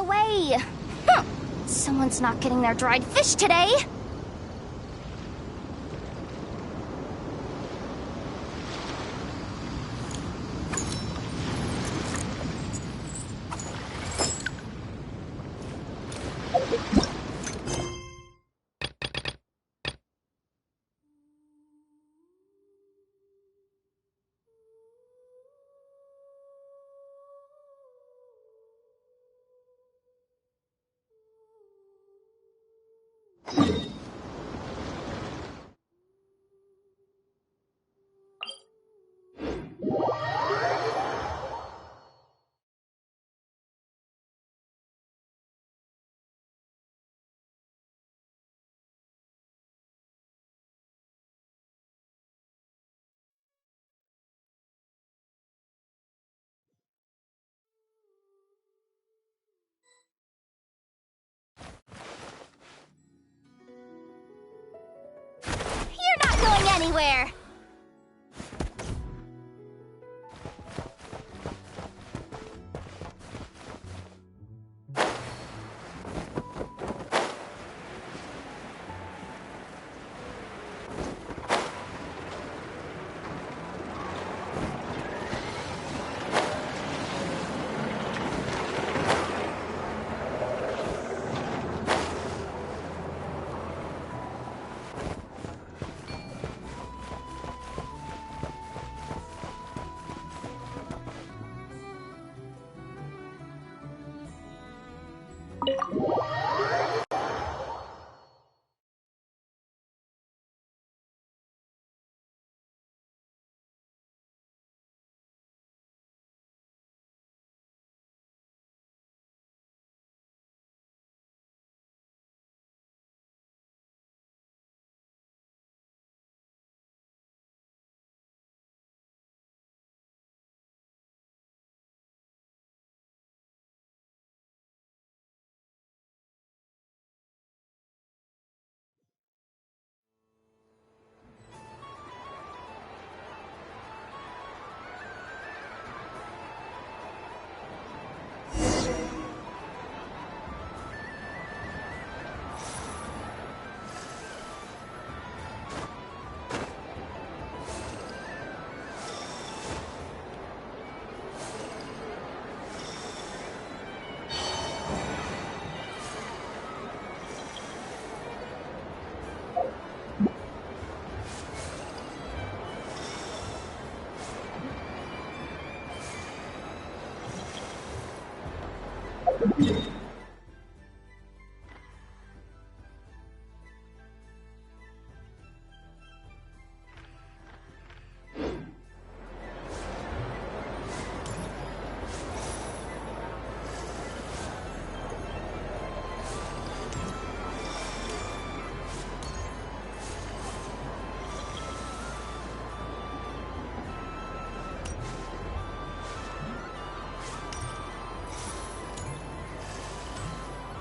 away! Someone's not getting their dried fish today! You're not going anywhere!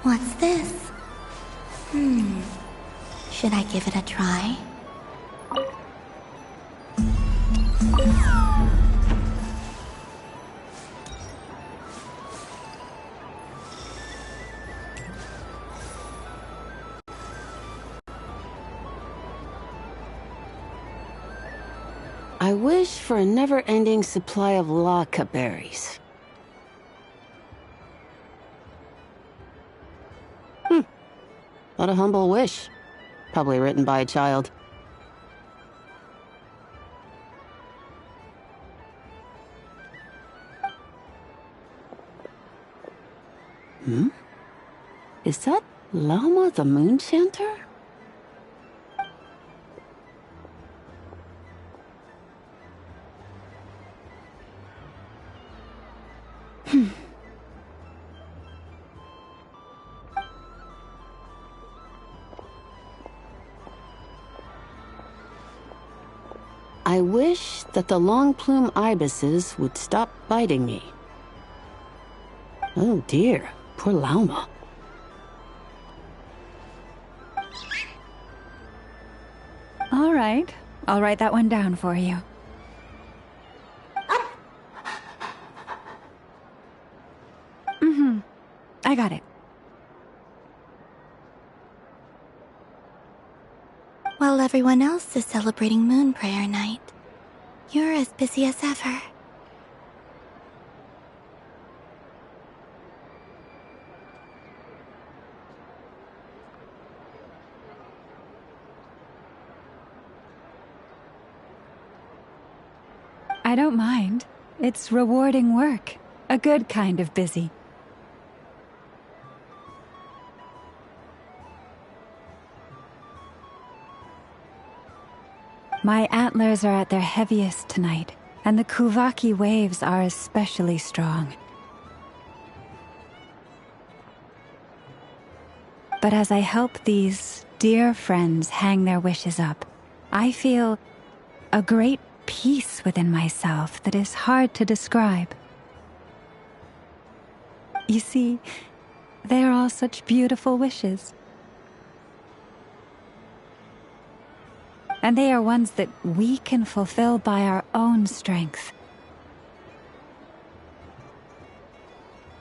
What's this? Should I give it a try? I wish for a never-ending supply of laka berries. What a humble wish. Probably written by a child. Is that Llama the Moon Chanter? I wish that the long-plume ibises would stop biting me. Oh dear, poor llama. All right, I'll write that one down for you. I got it. While everyone else is celebrating Moon Prayer Night, you're as busy as ever. I don't mind. It's rewarding work. A good kind of busy. My antlers are at their heaviest tonight, and the Kuvaki waves are especially strong. But as I help these dear friends hang their wishes up, I feel a great peace within myself that is hard to describe. You see, they are all such beautiful wishes. And they are ones that we can fulfill by our own strength.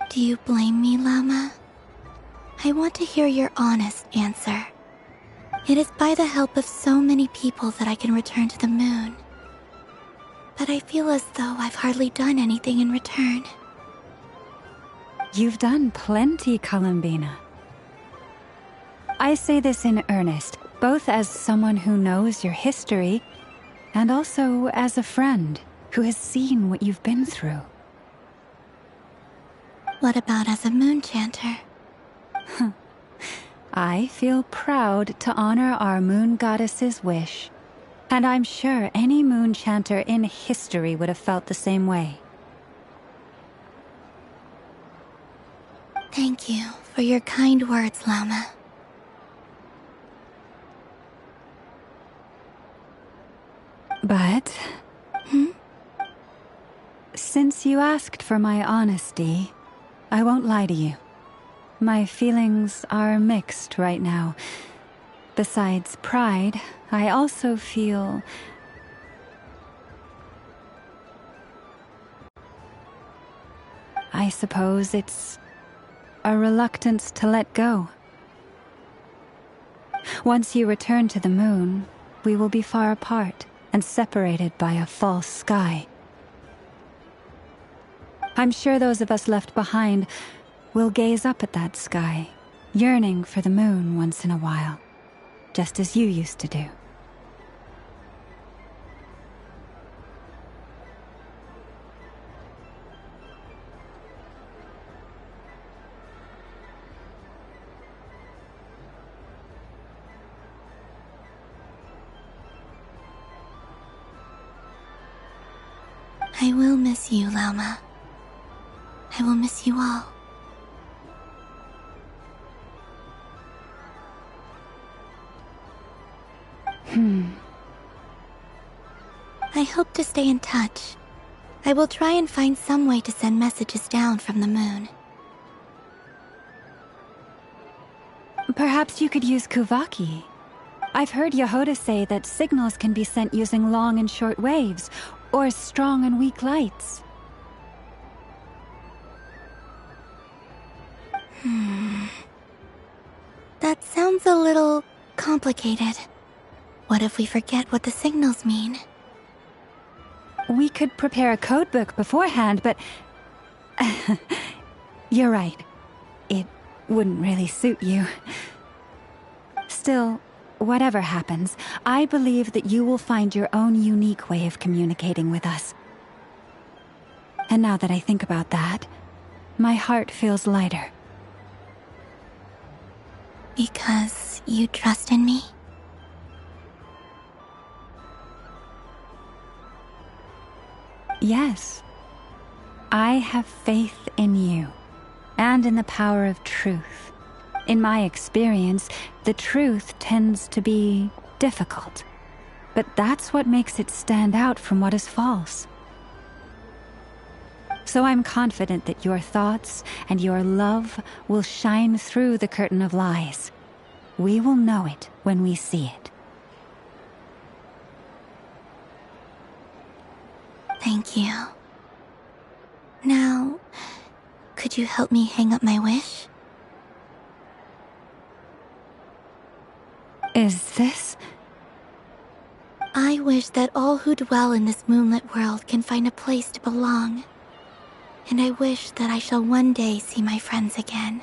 Do you blame me, Llama? I want to hear your honest answer. It is by the help of so many people that I can return to the moon. But I feel as though I've hardly done anything in return. You've done plenty, Columbina. I say this in earnest, both as someone who knows your history, and also as a friend who has seen what you've been through. What about as a moon chanter? I feel proud to honor our moon goddess's wish, and I'm sure any moon chanter in history would have felt the same way. Thank you for your kind words, Llama. But... Since you asked for my honesty, I won't lie to you. My feelings are mixed right now. Besides pride, I also feel... I suppose it's a reluctance to let go. Once you return to the moon, we will be far apart and separated by a false sky. I'm sure those of us left behind will gaze up at that sky, yearning for the moon once in a while, just as you used to do. I will miss you, Llama. I will miss you all. I hope to stay in touch. I will try and find some way to send messages down from the moon. Perhaps you could use Kuvaki. I've heard Yehoda say that signals can be sent using long and short waves, or strong and weak lights. That sounds a little complicated. What if we forget what the signals mean? We could prepare a codebook beforehand, but... You're right. It wouldn't really suit you. Still, whatever happens, I believe that you will find your own unique way of communicating with us. And now that I think about that, my heart feels lighter. Because you trust in me? Yes. I have faith in you, and in the power of truth. In my experience, the truth tends to be difficult, but that's what makes it stand out from what is false. So I'm confident that your thoughts and your love will shine through the curtain of lies. We will know it when we see it. Thank you. Now, could you help me hang up my wish? Is this... I wish that all who dwell in this moonlit world can find a place to belong. And I wish that I shall one day see my friends again.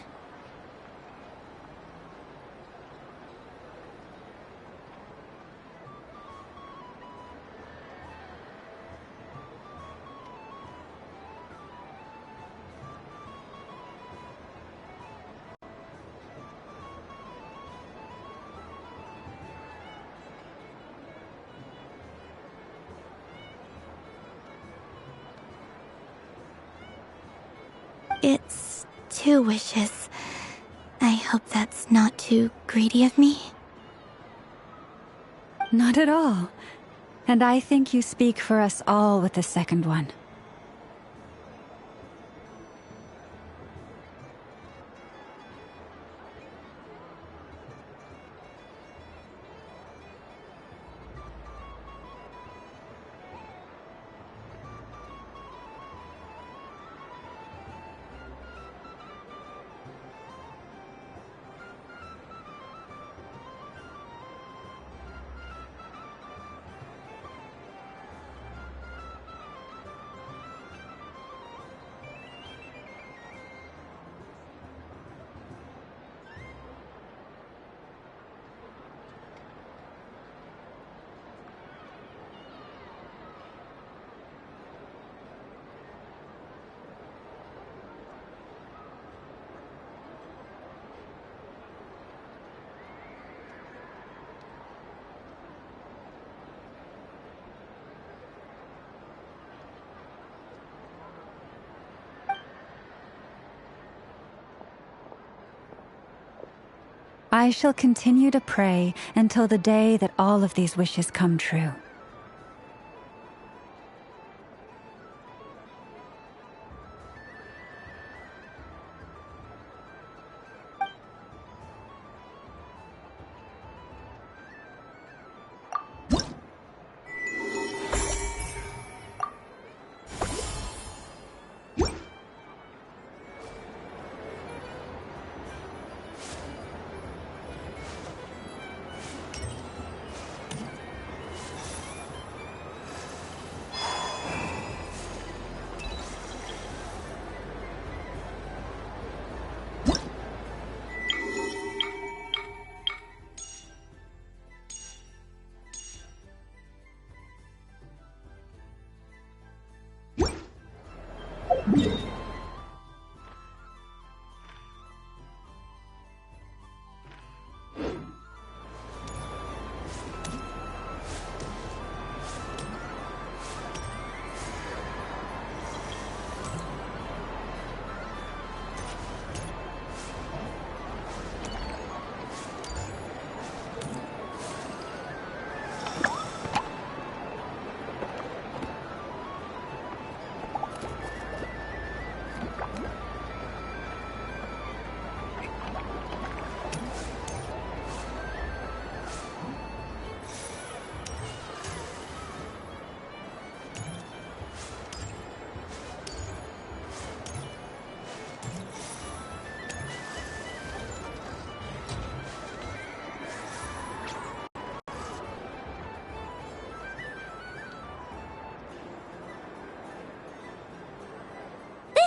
It's 2 wishes. I hope that's not too greedy of me. Not at all. And I think you speak for us all with the second one. I shall continue to pray until the day that all of these wishes come true.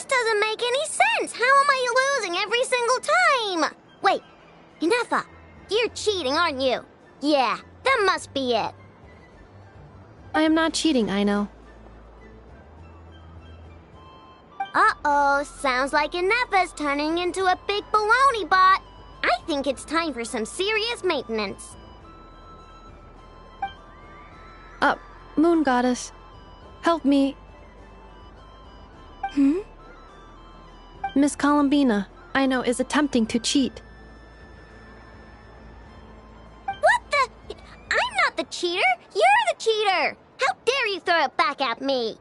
Doesn't make any sense. How am I losing every single time? Wait, Inefa, you're cheating, aren't you? Yeah, that must be it. I am not cheating, I know. Uh-oh, sounds like Inefa's turning into a big baloney bot. I think it's time for some serious maintenance. Moon Goddess, help me. Miss Columbina, I know, is attempting to cheat. What the? I'm not the cheater. You're the cheater. How dare you throw it back at me?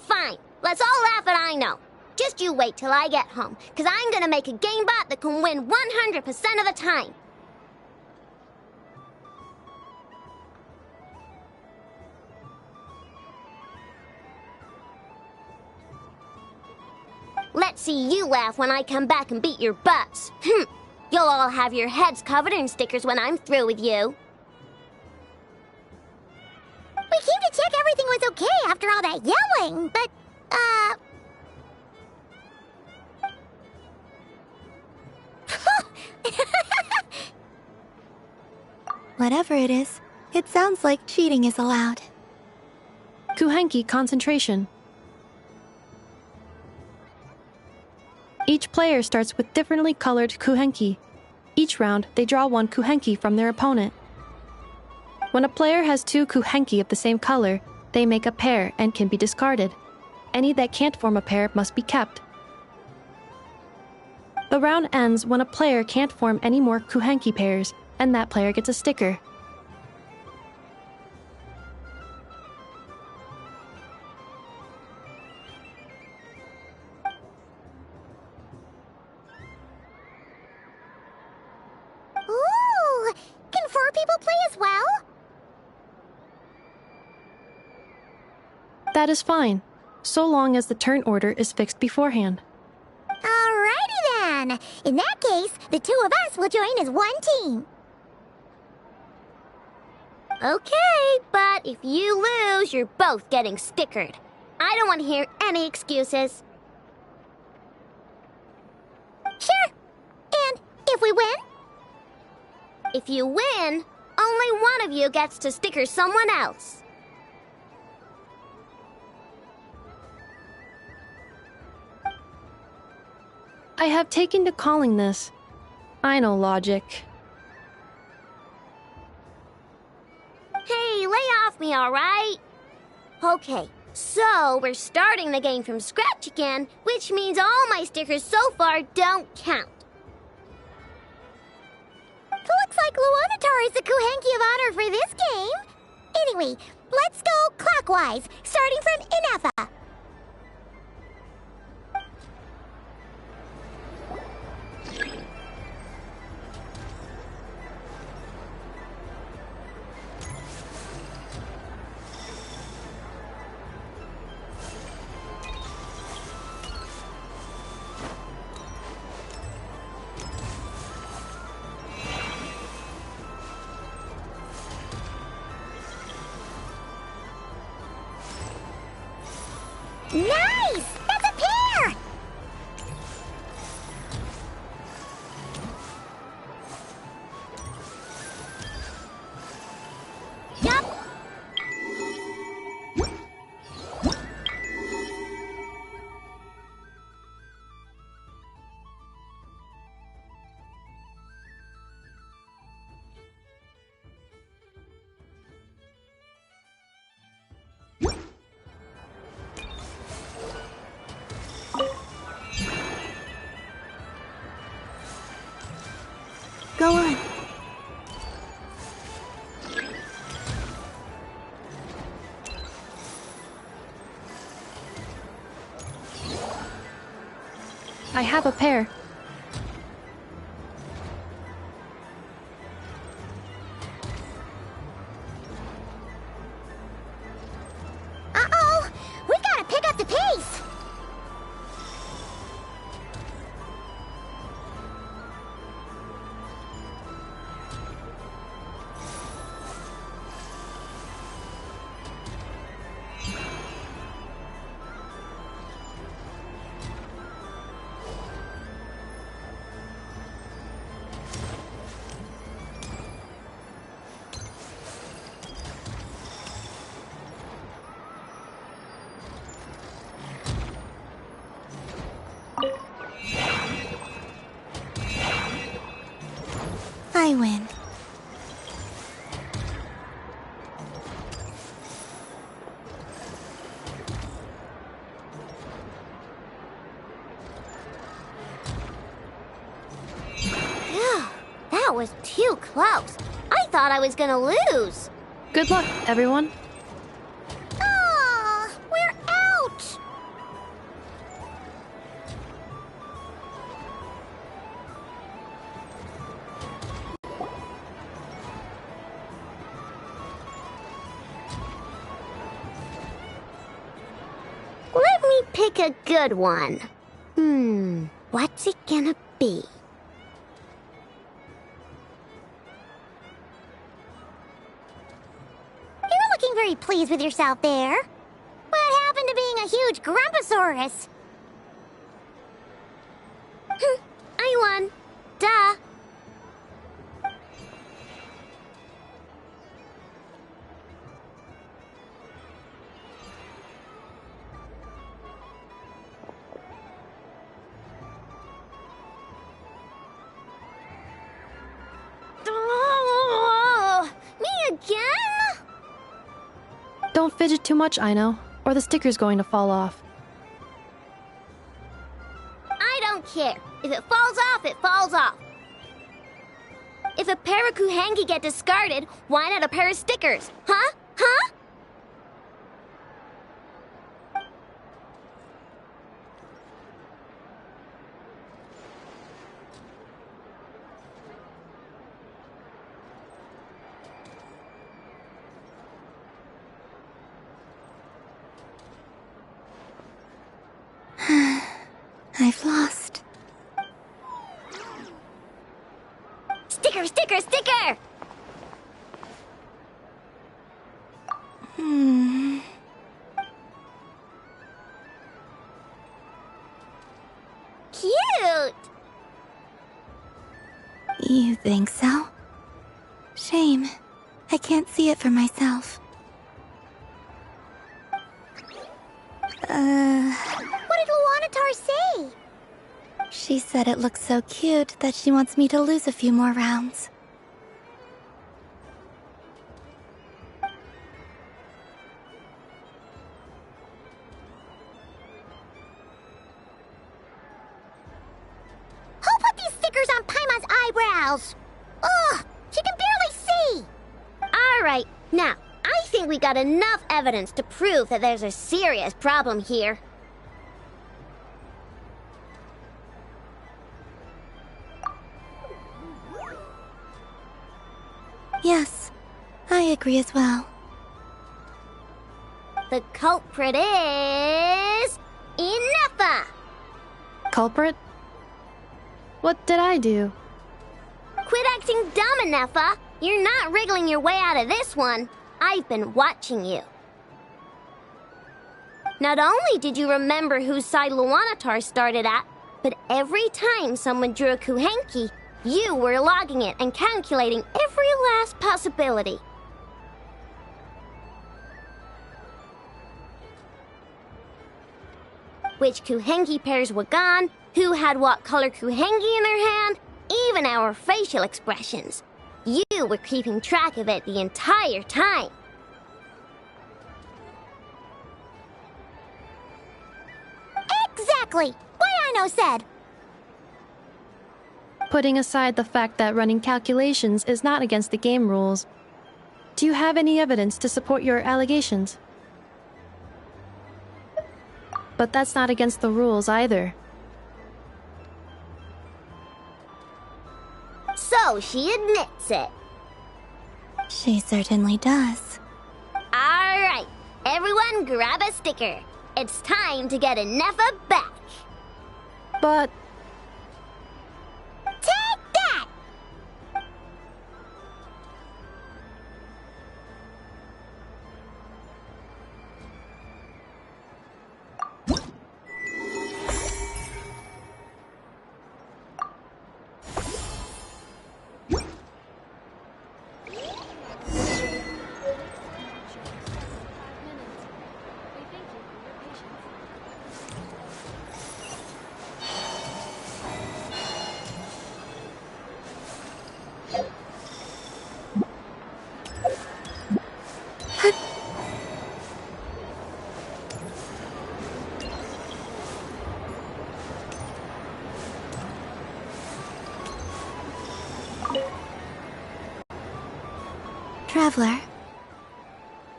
Fine. Let's all laugh at I know. Just you wait till I get home, because I'm gonna make a game bot that can win 100% of the time. Let's see you laugh when I come back and beat your butts. You'll all have your heads covered in stickers when I'm through with you. We came to check everything was okay after all that yelling, but, Whatever it is, it sounds like cheating is allowed. Kuhenki concentration. Each player starts with differently colored kuhenki. Each round, they draw one kuhenki from their opponent. When a player has two kuhenki of the same color, they make a pair and can be discarded. Any that can't form a pair must be kept. The round ends when a player can't form any more kuhenki pairs, and that player gets a sticker. ooh, can 4 people play as well? That is fine, so long as the turn order is fixed beforehand. Alrighty then. In that case, the 2 of us will join as one team. Okay, but if you lose, you're both getting stickered. I don't want to hear any excuses. Sure. And if we win? If you win, only one of you gets to sticker someone else. I have taken to calling this. I know logic. Hey, lay off me, all right? Okay, so we're starting the game from scratch again, which means all my stickers so far don't count. Looks like Luonatar is the Kuhenki of honor for this game. Anyway, let's go clockwise, starting from Inefa. Nice! That's a pair! Yup. Go on. I have a pair. Uh-oh! We gotta pick up the pace! I win. Phew, that was too close. I thought I was gonna lose. Good luck, everyone. Aw, we're out! pick a good one. What's it gonna be? You're looking very pleased with yourself there. What happened to being a huge Grumposaurus? I won. Duh. Me again? Don't fidget too much, Aino, or the sticker's going to fall off. I don't care. If it falls off, it falls off. If a pair of Kuhenki get discarded, why not a pair of stickers? Huh? Huh? I've lost. Sticker, sticker, sticker! Cute! You think so? Shame. I can't see it for myself. What did Luanatar say? She said it looks so cute that she wants me to lose a few more rounds. Who put these stickers on Paimon's eyebrows? Ugh, she can barely see. All right, now, I think we got enough evidence to prove that there's a serious problem here. Yes, I agree as well. The culprit is... Inefa! Culprit? What did I do? Quit acting dumb, Inefa! You're not wriggling your way out of this one. I've been watching you. Not only did you remember whose side Luanatar started at, but every time someone drew a Kuhenki, you were logging it and calculating every last possibility. Which Kuhenki pairs were gone, who had what color Kuhenki in their hand, even our facial expressions. You were keeping track of it the entire time. Exactly! What Aino said! Putting aside the fact that running calculations is not against the game rules, do you have any evidence to support your allegations? But that's not against the rules either. So she admits it. She certainly does. All right, everyone grab a sticker. It's time to get Inefa back. But Take that! Traveler, Hey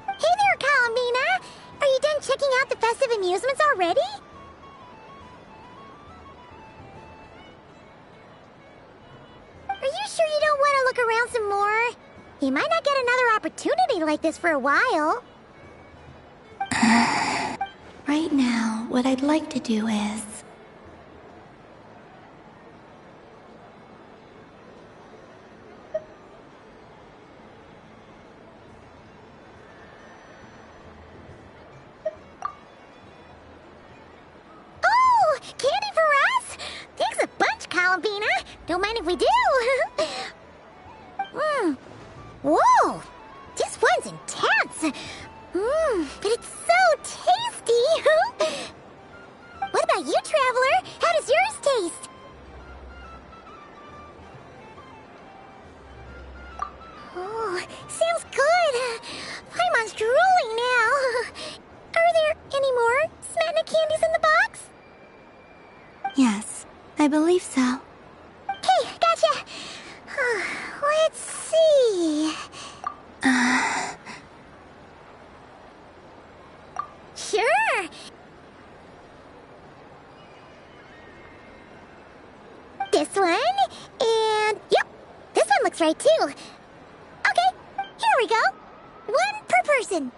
there, Kalamina! Are you done checking out the festive amusements already? Are you sure you don't want to look around some more? You might not get another opportunity like this for a while. right now, what I'd like to do is... Oh, candy for us? Thanks a bunch, Columbina. Don't mind if we do. Whoa, this one's intense. But it's so tasty. What about you, Traveler? How does yours taste? Oh, sounds good. Paimon's drooling now. Are there any more Smetana candies in the box? Yes, I believe so. Okay, gotcha. Let's see. Sure. This one, and yep, this one looks right too. Okay, here we go. One per person.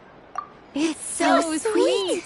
It's so sweet.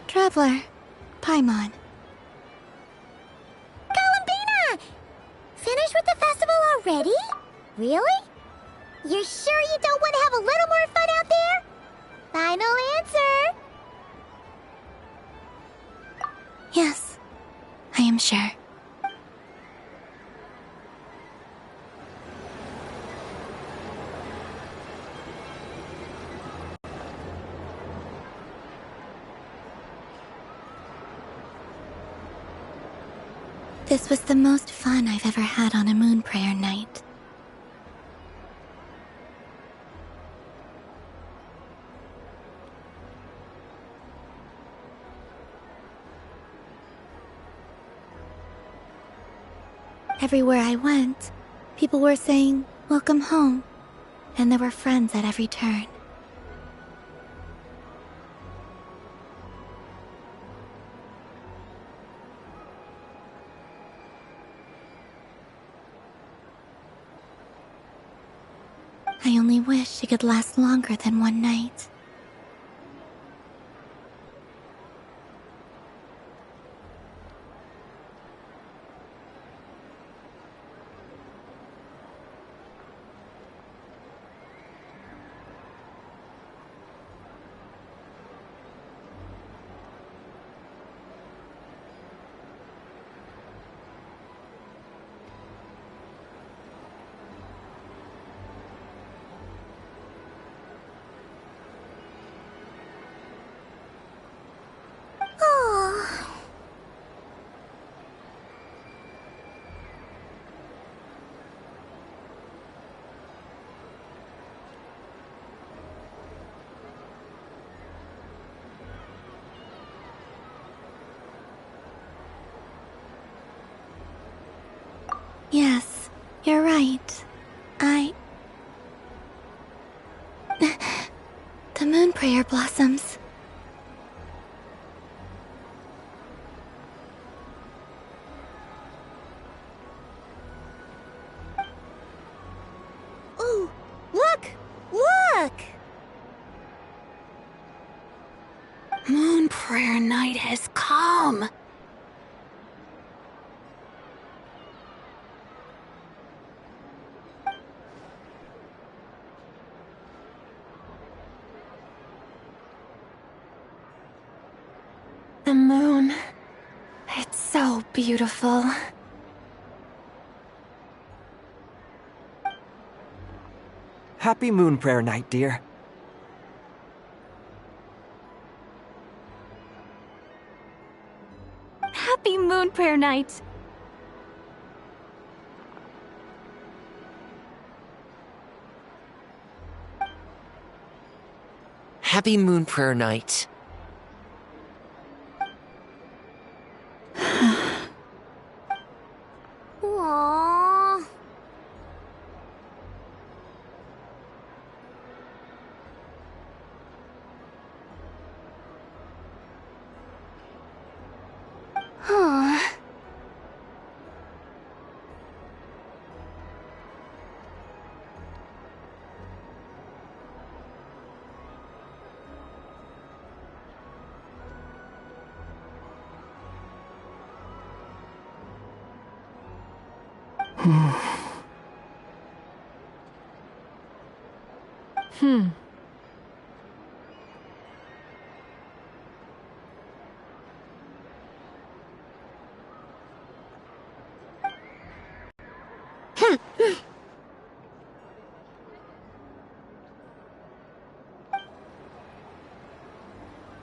Traveler, Paimon. Columbina! Finished with the festival already? Really? You're sure you don't want to have a little more fun out there? Final answer. Yes, I am sure. This was the most fun I've ever had on a moon prayer night. Everywhere I went, people were saying, "Welcome home," and there were friends at every turn. I only wish it could last longer than one night. Oh. Yes, you're right. blossoms. Ooh, look! Look! Moon prayer night has come. The moon. It's so beautiful. Happy Moon Prayer Night, dear. Happy Moon Prayer Night! Happy Moon Prayer Night. Aww. Huh.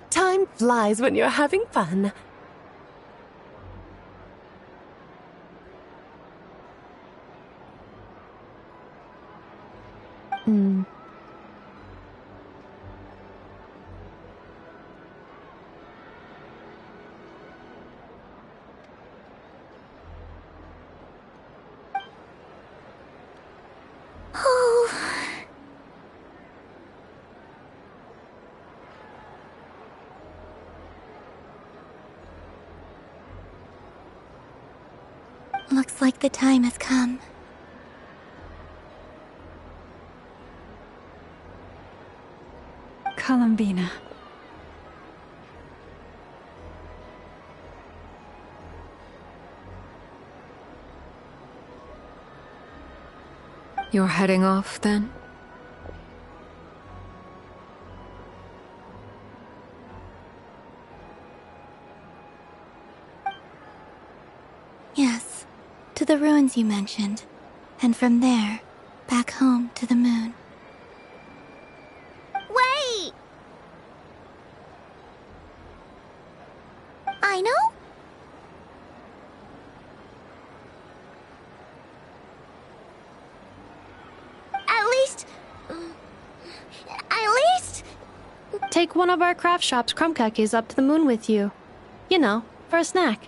Time flies when you're having fun. Looks like the time has come. Columbina. You're heading off, then? Yes, to the ruins you mentioned. And from there, back home to the moon. Wait! I know? At least... Take one of our craft shop's crumb cookies up to the moon with you. You know, for a snack.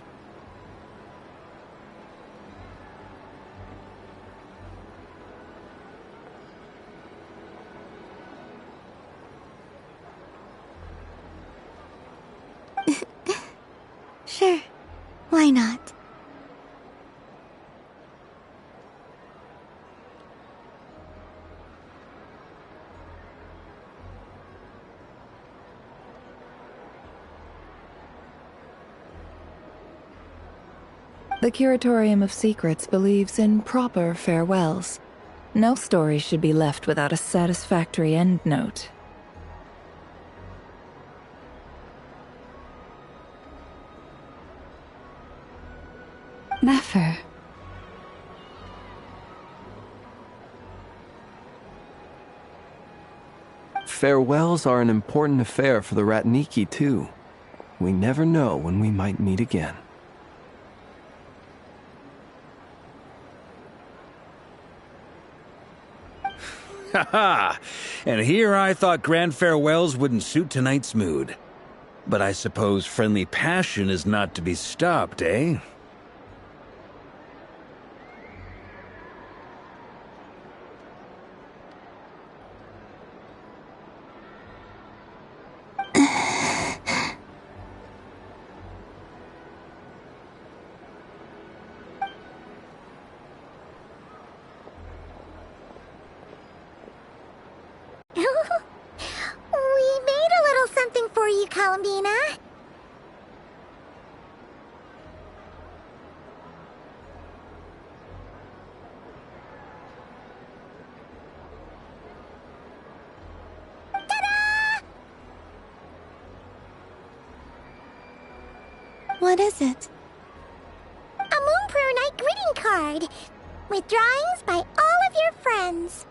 Sure, why not? The Curatorium of Secrets believes in proper farewells. No story should be left without a satisfactory endnote. Nefer. Farewells are an important affair for the Ratniki, too. We never know when we might meet again. Ha! And here I thought grand farewells wouldn't suit tonight's mood. But I suppose friendly passion is not to be stopped, eh? you, Columbina. What is it? A Moon Prayer Night greeting card with drawings by all of your friends.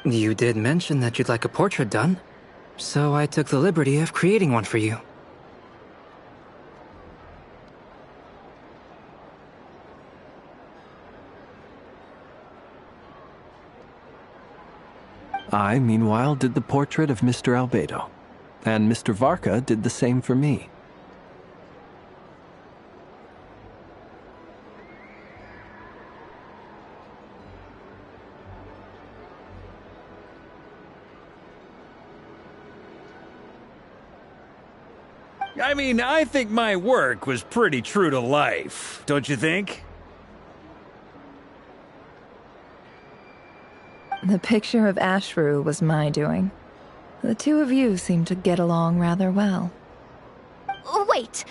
You did mention that you'd like a portrait done, so I took the liberty of creating one for you. I, meanwhile, did the portrait of Mr. Albedo, and Mr. Varka did the same for me. I mean, I think my work was pretty true to life, don't you think? The picture of Ashru was my doing. The two of you seem to get along rather well. Wait,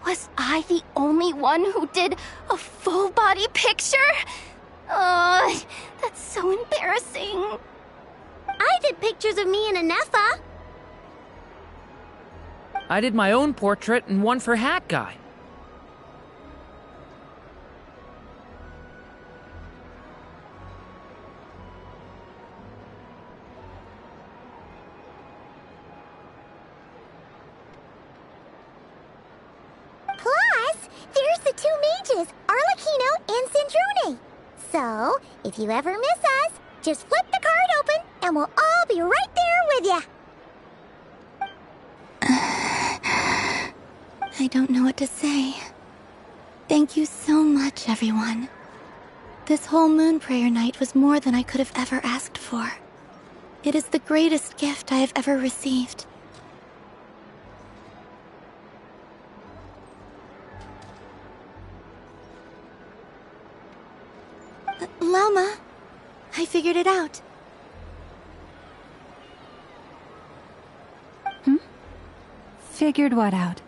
was I the only one who did a full-body picture? That's so embarrassing. I did pictures of me and Anefa. I did my own portrait and one for Hat Guy. Plus, there's the two mages, Arlecchino and Sandrone. So, if you ever miss us, just flip the card open and we'll all be right there with you. I don't know what to say. Thank you so much, everyone. This whole Moon Prayer Night was more than I could have ever asked for. It is the greatest gift I have ever received. Llama, I figured it out. Figured what out?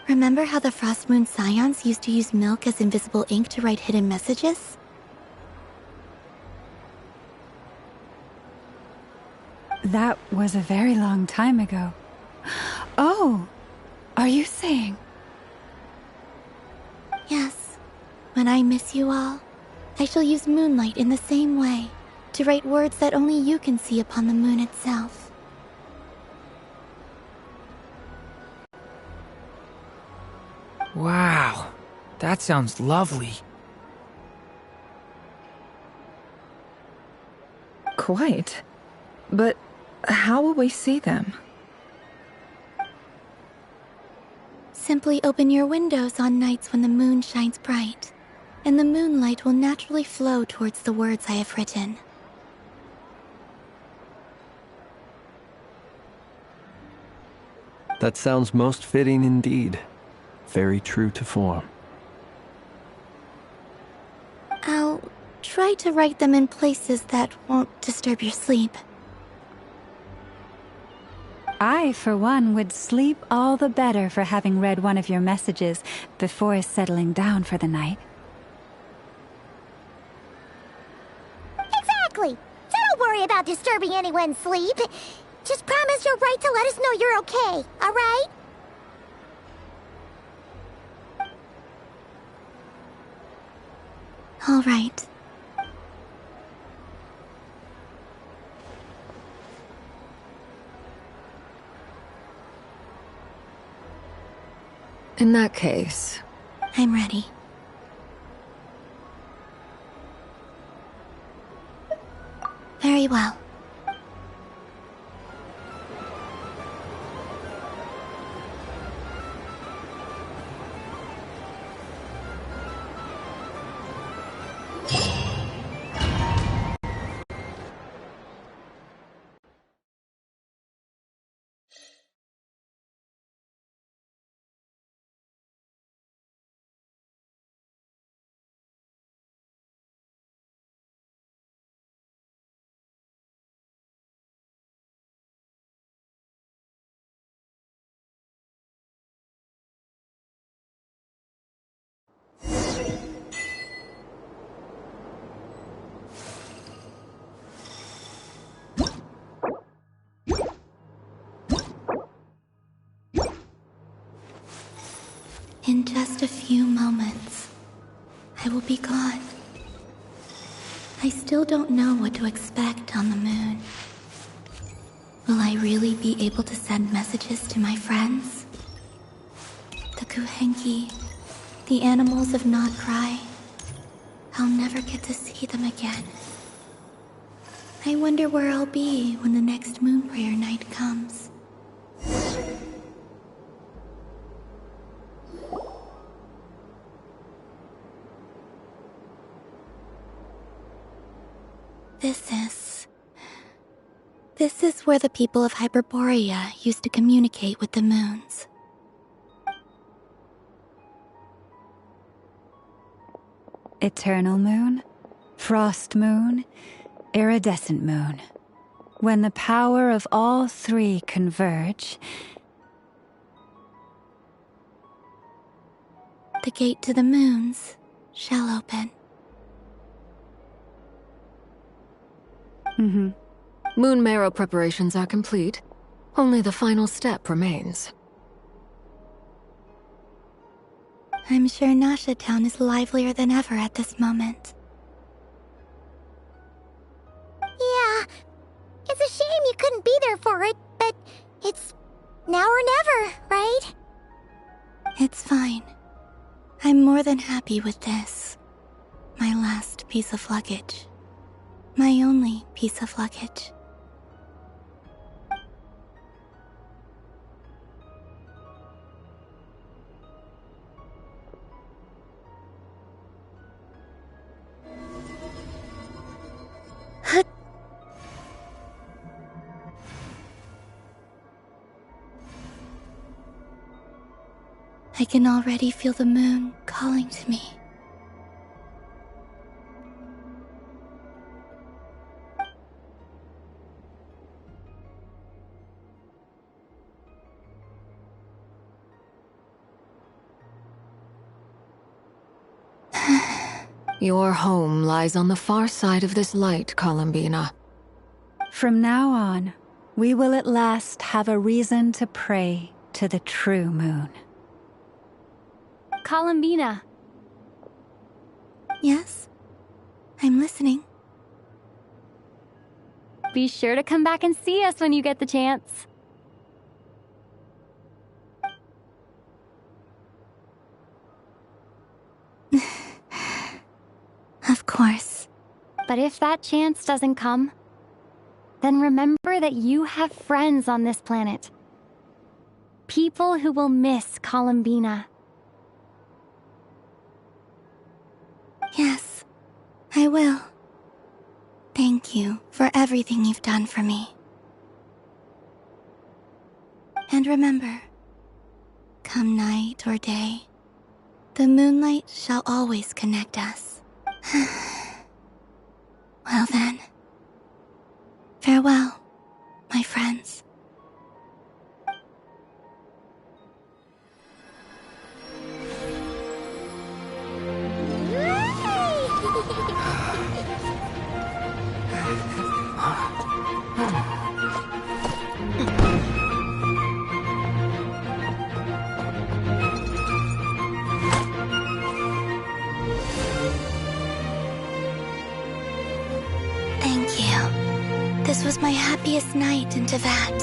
Remember how the Frost Moon Scions used to use milk as invisible ink to write hidden messages? That was a very long time ago. Oh, are you saying? Yes. When I miss you all, I shall use moonlight in the same way, to write words that only you can see upon the moon itself. Wow, that sounds lovely. Quite. But how will we see them? Simply open your windows on nights when the moon shines bright, and the moonlight will naturally flow towards the words I have written. That sounds most fitting indeed. Very true to form. I'll try to write them in places that won't disturb your sleep. I, for one, would sleep all the better for having read one of your messages before settling down for the night. Exactly. So don't worry about disturbing anyone's sleep. Just promise you'll write to let us know you're okay, all right? All right. In that case... I'm ready. Very well. In just a few moments, I will be gone. I still don't know what to expect on the moon. Will I really be able to send messages to my friends? The Kuhenki, the animals of Not Cry. I'll never get to see them again. I wonder where I'll be when the next moon prayer night comes. This is where the people of Hyperborea used to communicate with the moons. Eternal moon, frost moon, iridescent moon. When the power of all three converge, the gate to the moons shall open. Moon marrow preparations are complete. Only the final step remains. I'm sure Nasha Town is livelier than ever at this moment. Yeah, it's a shame you couldn't be there for it, but it's now or never, right? It's fine. I'm more than happy with this. My last piece of luggage. My only piece of luggage. I can already feel the moon calling to me. Your home lies on the far side of this light, Columbina. from now on, we will at last have a reason to pray to the true moon. Columbina. Yes? I'm listening. Be sure to come back and see us when you get the chance. Of course. But if that chance doesn't come, then remember that you have friends on this planet. People who will miss Columbina. Yes, I will. Thank you for everything you've done for me. And remember, come night or day, the moonlight shall always connect us. Well then, farewell, my friends. This was my happiest night in Teyvat.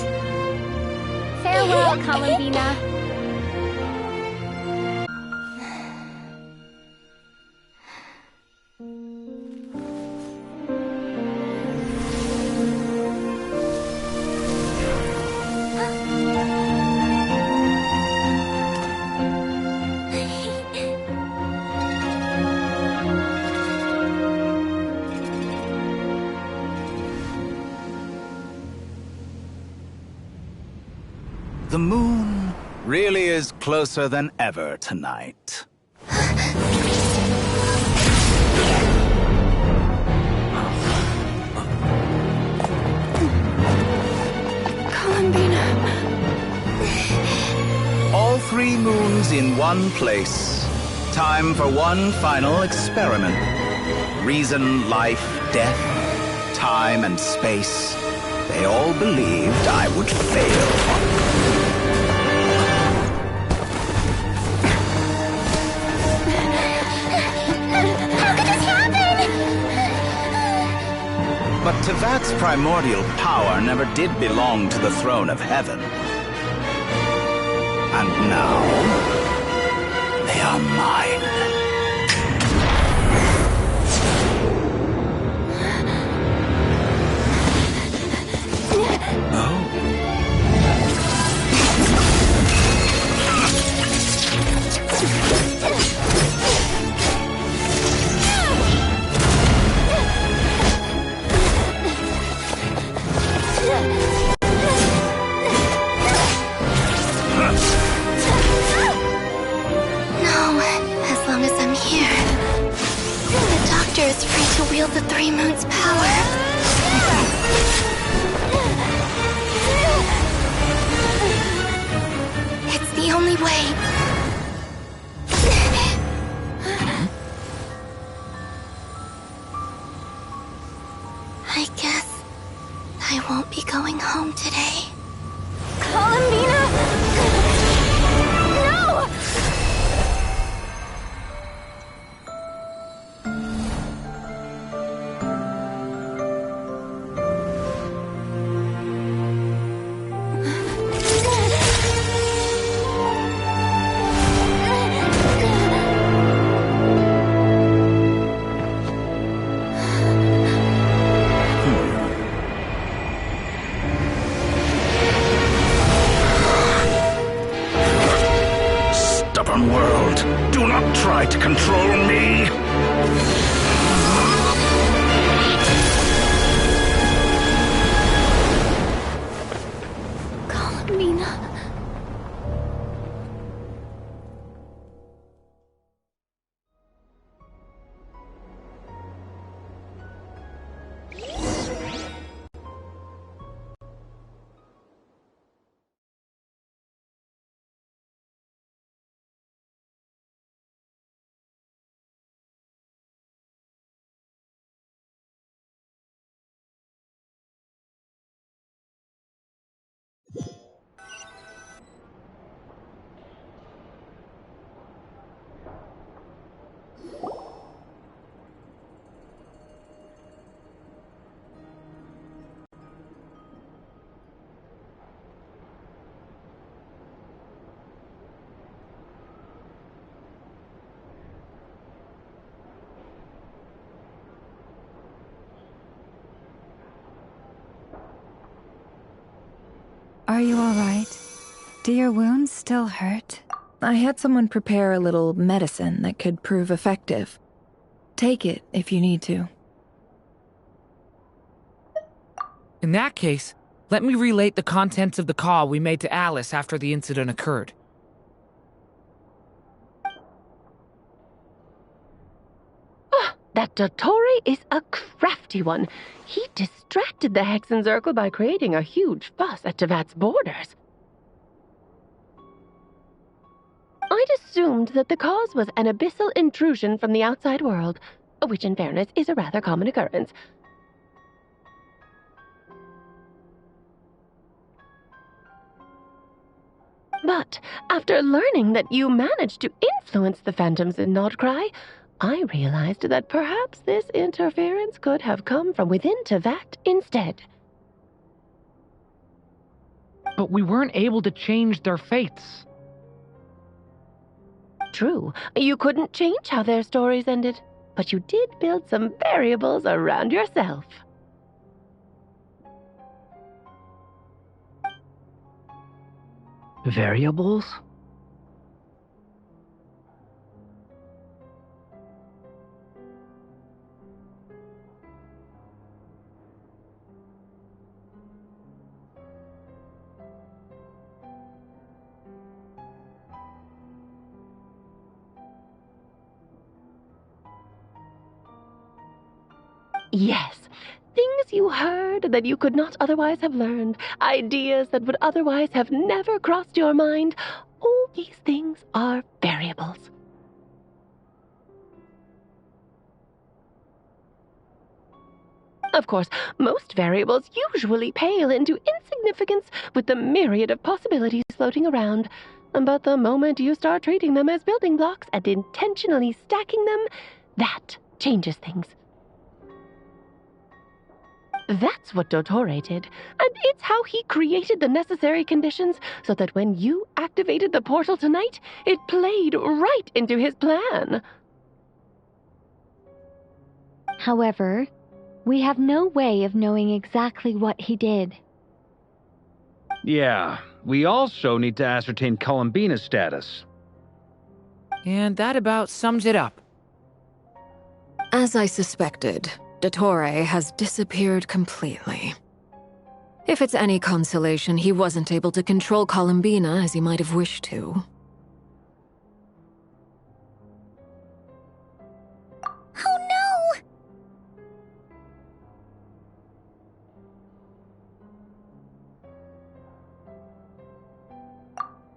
Farewell, Columbina. The moon really is closer than ever tonight. Columbina. All 3 moons in one place. Time for one final experiment. Reason, life, death, time, and space. They all believed I would fail. Its primordial power never did belong to the throne of heaven. And now, they are mine. Is free to wield the Three Moons' power. It's the only way. I guess I won't be going home today. Columbina! No! World, do not try to control me! Columbina. Are you all right? Do your wounds still hurt? I had someone prepare a little medicine that could prove effective. Take it if you need to. In that case, let me relate the contents of the call we made to Alice after the incident occurred. That Dottore is a crafty one. He distracted the Hexenzirkel by creating a huge fuss at Tevat's borders. I'd assumed that the cause was an abyssal intrusion from the outside world, which in fairness is a rather common occurrence. But after learning that you managed to influence the phantoms in Nordcry, I realized that perhaps this interference could have come from within Tevat instead. But we weren't able to change their fates. True, you couldn't change how their stories ended, but you did build some variables around yourself. Variables? Yes, things you heard that you could not otherwise have learned, ideas that would otherwise have never crossed your mind, all these things are variables. Of course, most variables usually pale into insignificance with the myriad of possibilities floating around. But the moment you start treating them as building blocks and intentionally stacking them, that changes things. That's what Dottore did, and it's how he created the necessary conditions so that when you activated the portal tonight, it played right into his plan. However, we have no way of knowing exactly what he did. Yeah, we also need to ascertain Columbina's status. And that about sums it up. As I suspected, Dottore has disappeared completely. If it's any consolation, he wasn't able to control Columbina as he might have wished to. Oh no!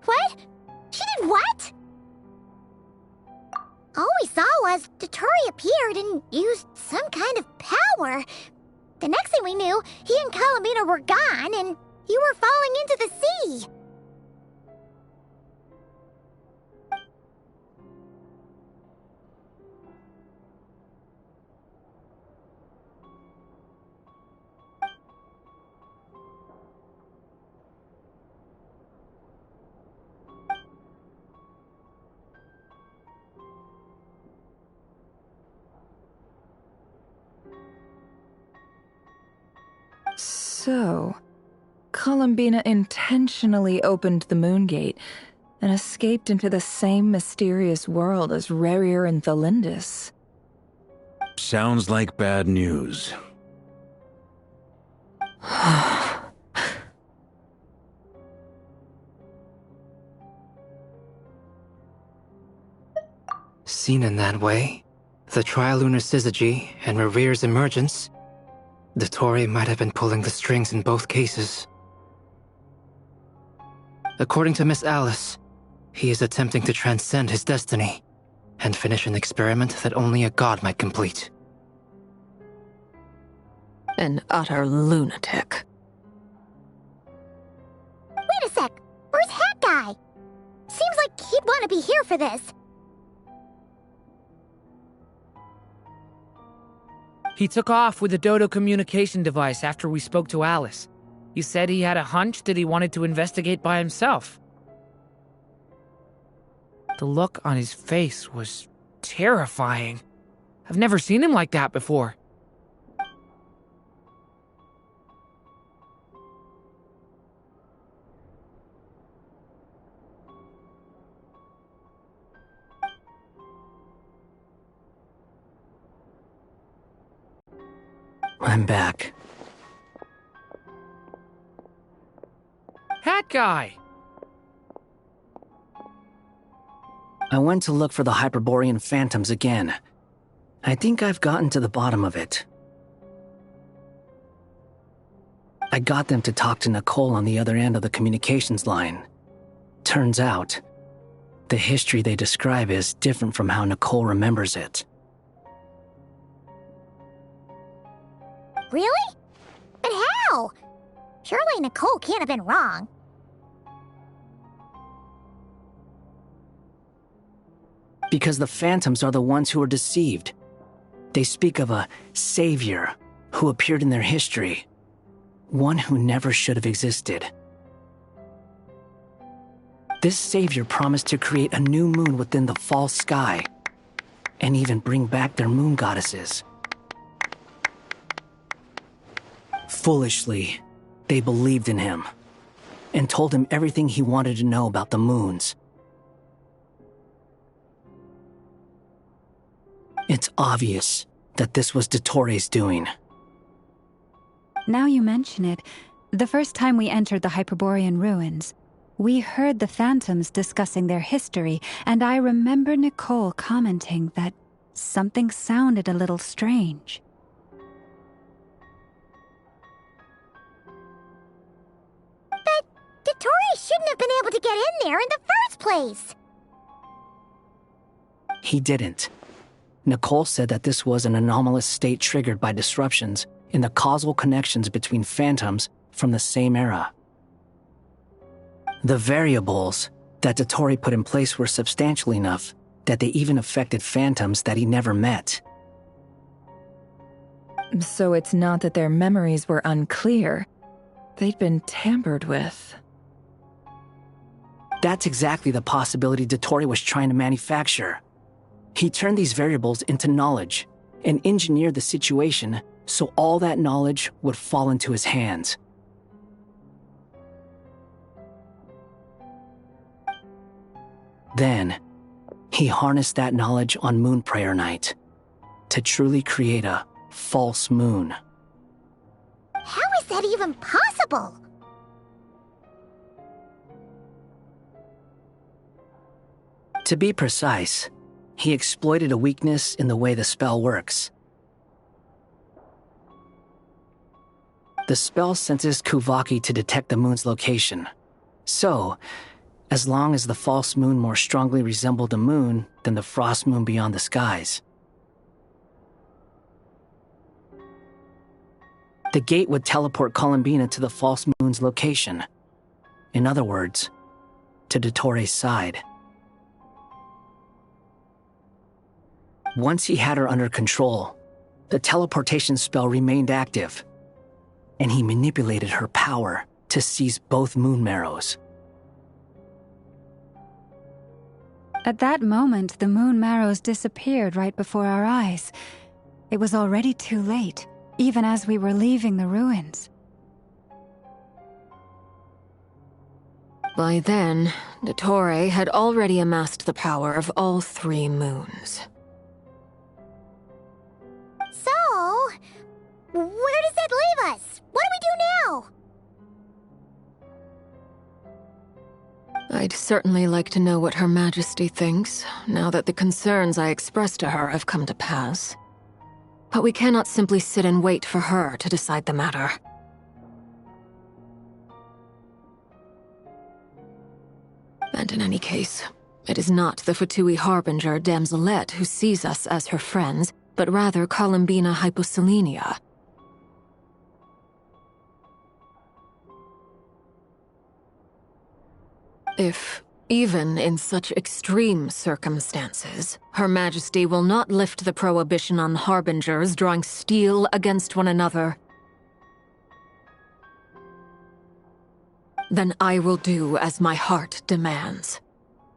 What? She did what? All we saw was Dottore appeared and used some kind of power. The next thing we knew, he and Columbina were gone and you were falling into the sea. So, Columbina intentionally opened the moon gate and escaped into the same mysterious world as Rerir and Thalindis. Sounds like bad news. Seen in that way, the trilunar syzygy and Rerir's emergence, Dottore might have been pulling the strings in both cases. According to Miss Alice, he is attempting to transcend his destiny and finish an experiment that only a god might complete. An utter lunatic. Wait a sec, where's Hat Guy? Seems like he'd want to be here for this. He took off with the Dodo communication device after we spoke to Alice. He said he had a hunch that he wanted to investigate by himself. The look on his face was terrifying. I've never seen him like that before. I'm back. Hat Guy! I went to look for the Hyperborean phantoms again. I think I've gotten to the bottom of it. I got them to talk to Nicole on the other end of the communications line. Turns out, the history they describe is different from how Nicole remembers it. Really? But how? Surely Nicole can't have been wrong. Because the phantoms are the ones who are deceived. They speak of a savior who appeared in their history. One who never should have existed. This savior promised to create a new moon within the false sky, and even bring back their moon goddesses. Foolishly, they believed in him, and told him everything he wanted to know about the moons. It's obvious that this was Dottore's doing. Now you mention it, the first time we entered the Hyperborean ruins, we heard the phantoms discussing their history, and I remember Nicole commenting that something sounded a little strange. But Dottore shouldn't have been able to get in there in the first place. He didn't. Nicole said that this was an anomalous state triggered by disruptions in the causal connections between phantoms from the same era. The variables that Dottore put in place were substantial enough that they even affected phantoms that he never met. So it's not that their memories were unclear. They'd been tampered with. That's exactly the possibility Dottore was trying to manufacture. He turned these variables into knowledge and engineered the situation so all that knowledge would fall into his hands. Then, he harnessed that knowledge on Moon Prayer Night to truly create a false moon. How is that even possible? To be precise, he exploited a weakness in the way the spell works. The spell senses Kuvaki to detect the moon's location. So, as long as the false moon more strongly resembled the moon than the frost moon beyond the skies, the gate would teleport Columbina to the false moon's location. In other words, to Dottore's side. Once he had her under control, the teleportation spell remained active, and he manipulated her power to seize both moon marrows. At that moment, the moon marrows disappeared right before our eyes. It was already too late, even as we were leaving the ruins. By then, Dottore had already amassed the power of all 3 moons. So, where does that leave us? What do we do now? I'd certainly like to know what Her Majesty thinks, now that the concerns I expressed to her have come to pass. But we cannot simply sit and wait for her to decide the matter. And in any case, it is not the Fatui Harbinger Damselette who sees us as her friends, but rather Columbina Hyposelenia. If, even in such extreme circumstances, Her Majesty will not lift the prohibition on Harbingers drawing steel against one another, then I will do as my heart demands.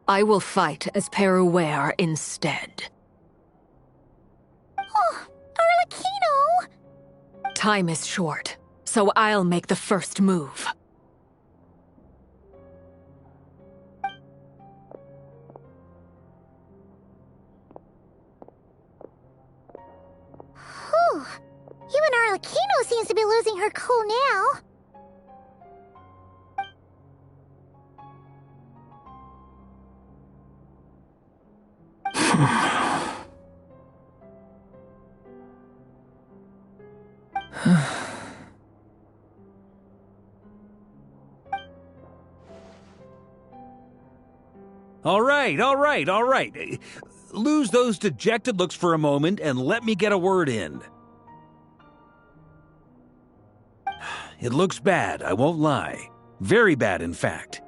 I will fight as Peruware instead. Oh, Arlecchino! Time is short, so I'll make the first move. Whew. Even Arlecchino seems to be losing her cool now. All right. Lose those dejected looks for a moment and let me get a word in. It looks bad, I won't lie. Very bad, in fact.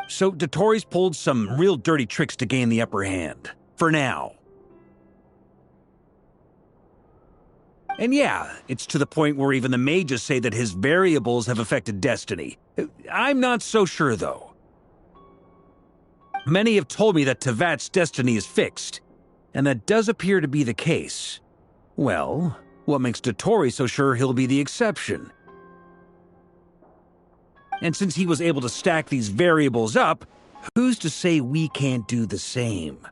So Dottore's pulled some real dirty tricks to gain the upper hand. For now. And yeah, it's to the point where even the mages say that his variables have affected destiny. I'm not so sure, though. Many have told me that Tevat's destiny is fixed, and that does appear to be the case. Well, what makes Dottore so sure he'll be the exception? And since he was able to stack these variables up, who's to say we can't do the same?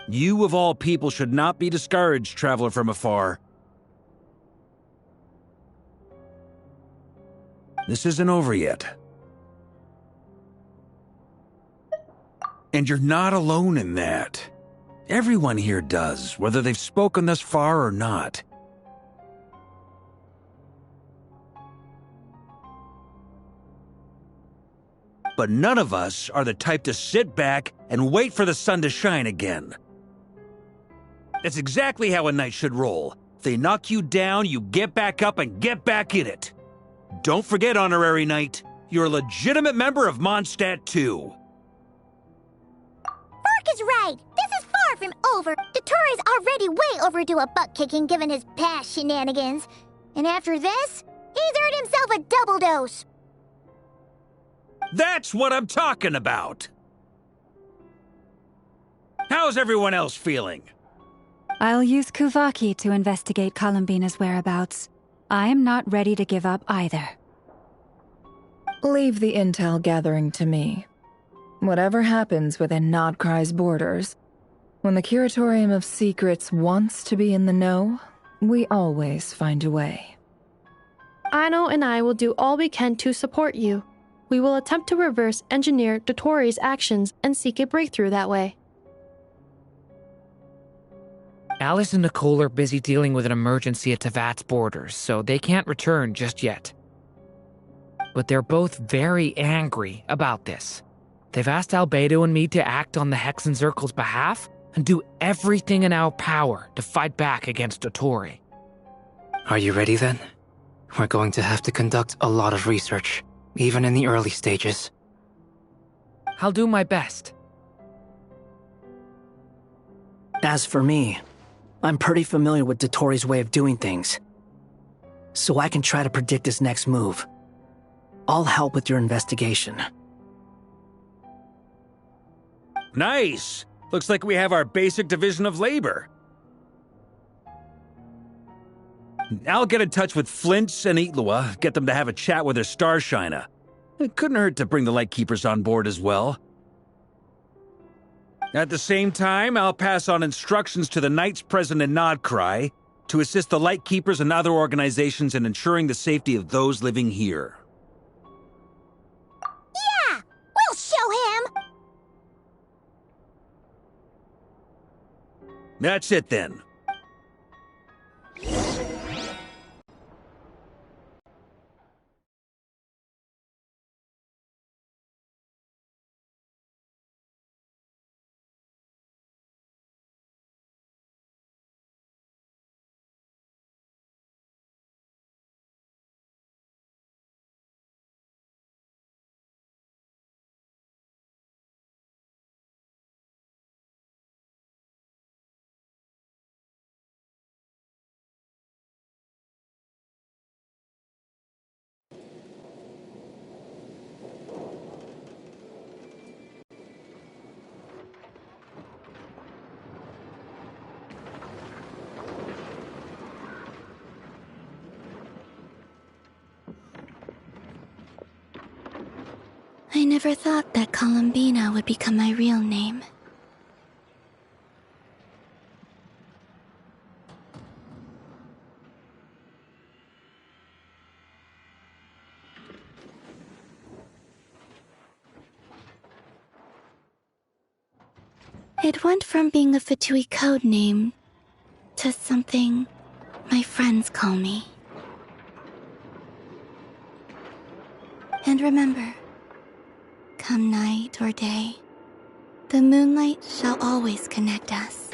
You of all people should not be discouraged, traveler from afar. This isn't over yet. And you're not alone in that. Everyone here does, whether they've spoken thus far or not. But none of us are the type to sit back and wait for the sun to shine again. That's exactly how a knight should roll. If they knock you down, you get back up and get back in it. Don't forget, honorary knight, you're a legitimate member of Mondstadt too. Fark is right! This is far far from over. Dottoro's already way overdue a butt kicking given his past shenanigans. And after this, he's earned himself a double dose. That's what I'm talking about! How's everyone else feeling? I'll use Kuvaki to investigate Columbina's whereabouts. I am not ready to give up either. Leave the intel gathering to me. Whatever happens within Nodcry's borders, when the Curatorium of Secrets wants to be in the know, we always find a way. Aino and I will do all we can to support you. We will attempt to reverse engineer Dotori's actions and seek a breakthrough that way. Alice and Nicole are busy dealing with an emergency at Tevat's borders, so they can't return just yet. But they're both very angry about this. They've asked Albedo and me to act on the Hexen Circle's behalf and do everything in our power to fight back against Dottori. Are you ready then? We're going to have to conduct a lot of research, even in the early stages. I'll do my best. As for me, I'm pretty familiar with Dottori's way of doing things, so I can try to predict his next move. I'll help with your investigation. Nice! Looks like we have our basic division of labor. I'll get in touch with Flint's and Itlua, get them to have a chat with their Starshiner. It couldn't hurt to bring the Lightkeepers on board as well. At the same time, I'll pass on instructions to the Knights present in Nodcry to assist the Lightkeepers and other organizations in ensuring the safety of those living here. Yeah! We'll show him! That's it then. I never thought that Columbina would become my real name. It went from being a Fatui code name to something my friends call me. And remember, come night or day, the moonlight shall always connect us.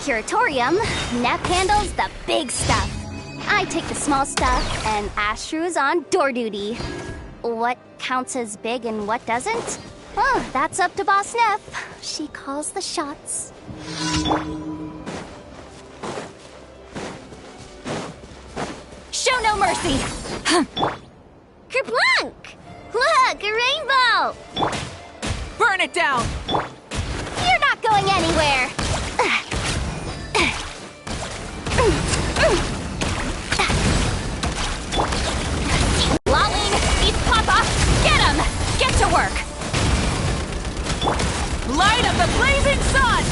Curatorium, Neff handles the big stuff. I take the small stuff, and Ashru's on door duty. What counts as big and what doesn't? Oh, that's up to Boss Neff. She calls the shots. Show no mercy! Kerplunk! Look, a rainbow! Burn it down! You're not going anywhere! Lolling, it's Papa! Get him! Get to work! Light up the blazing sun!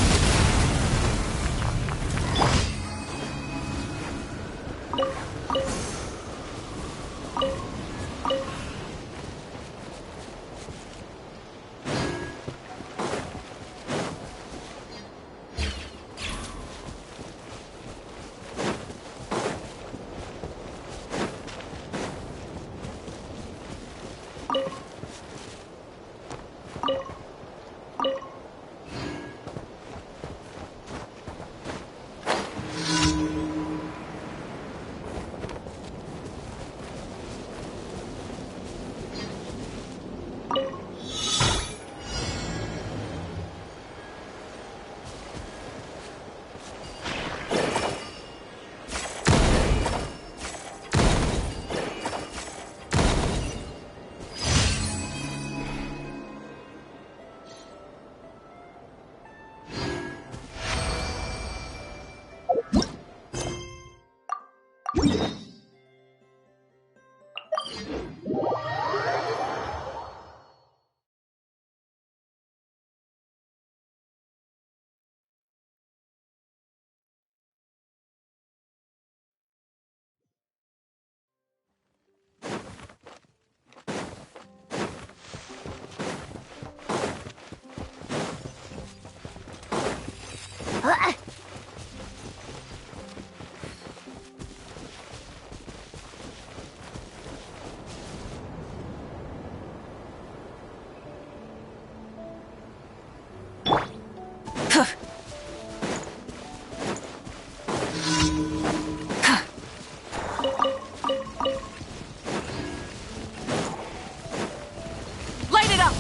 Light it up!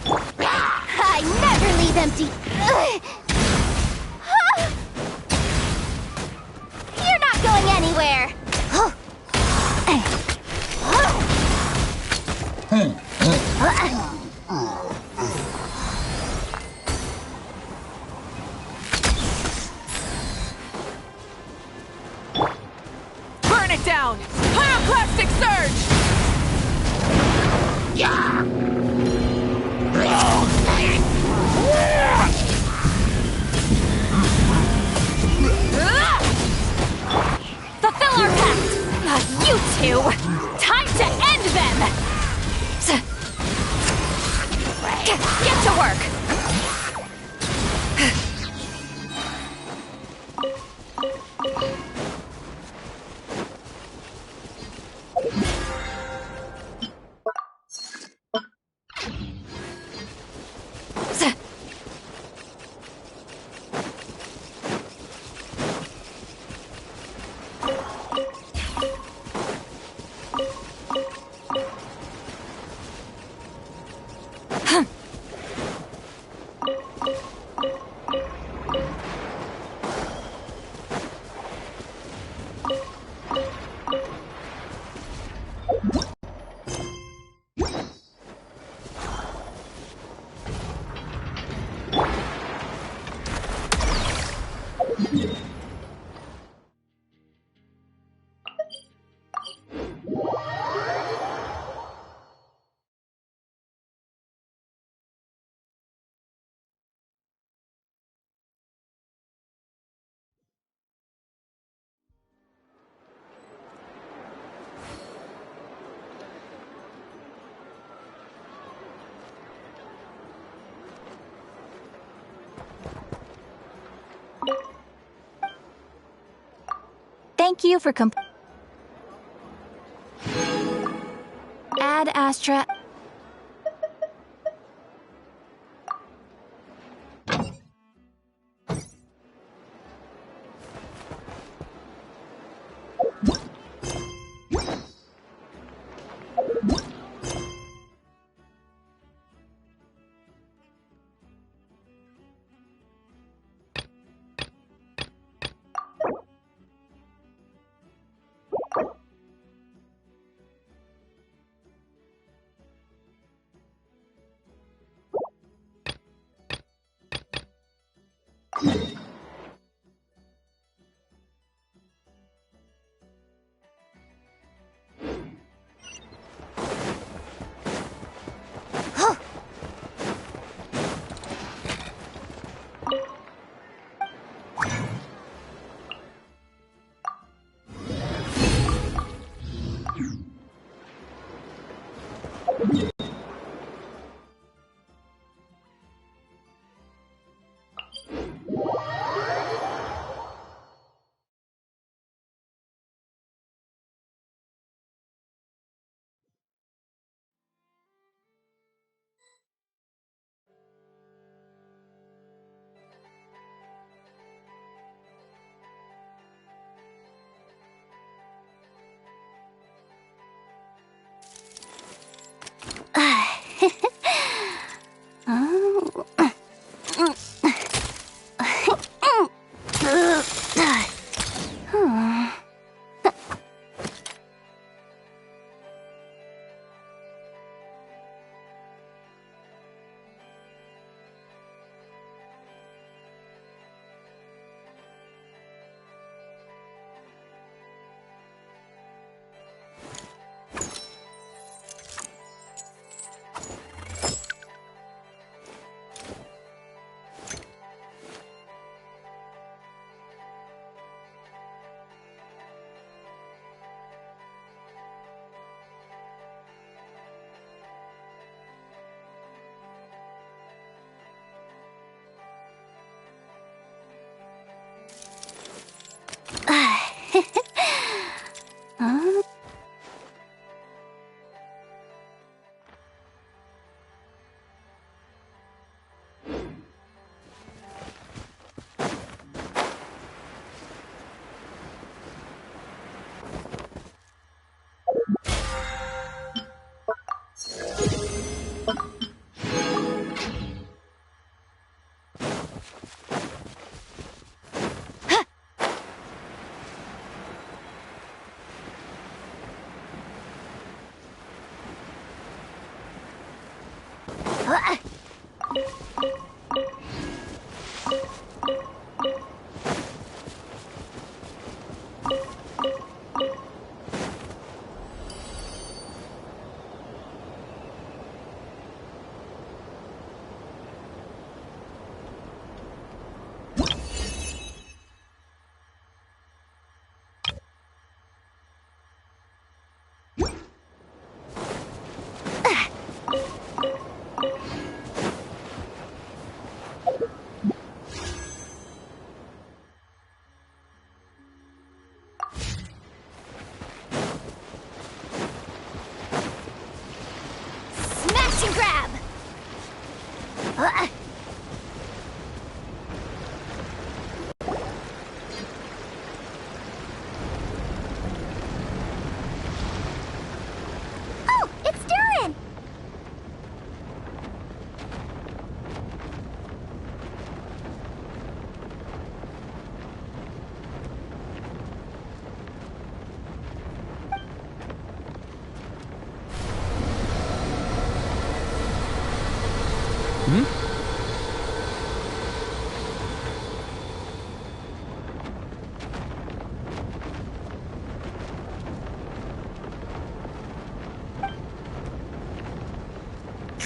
I never leave empty. You're not going anywhere. Burn it down! Pyroclastic surge! Fulfill our pact! You two! Time to end them! Get to work! Thank you for Ad Astra.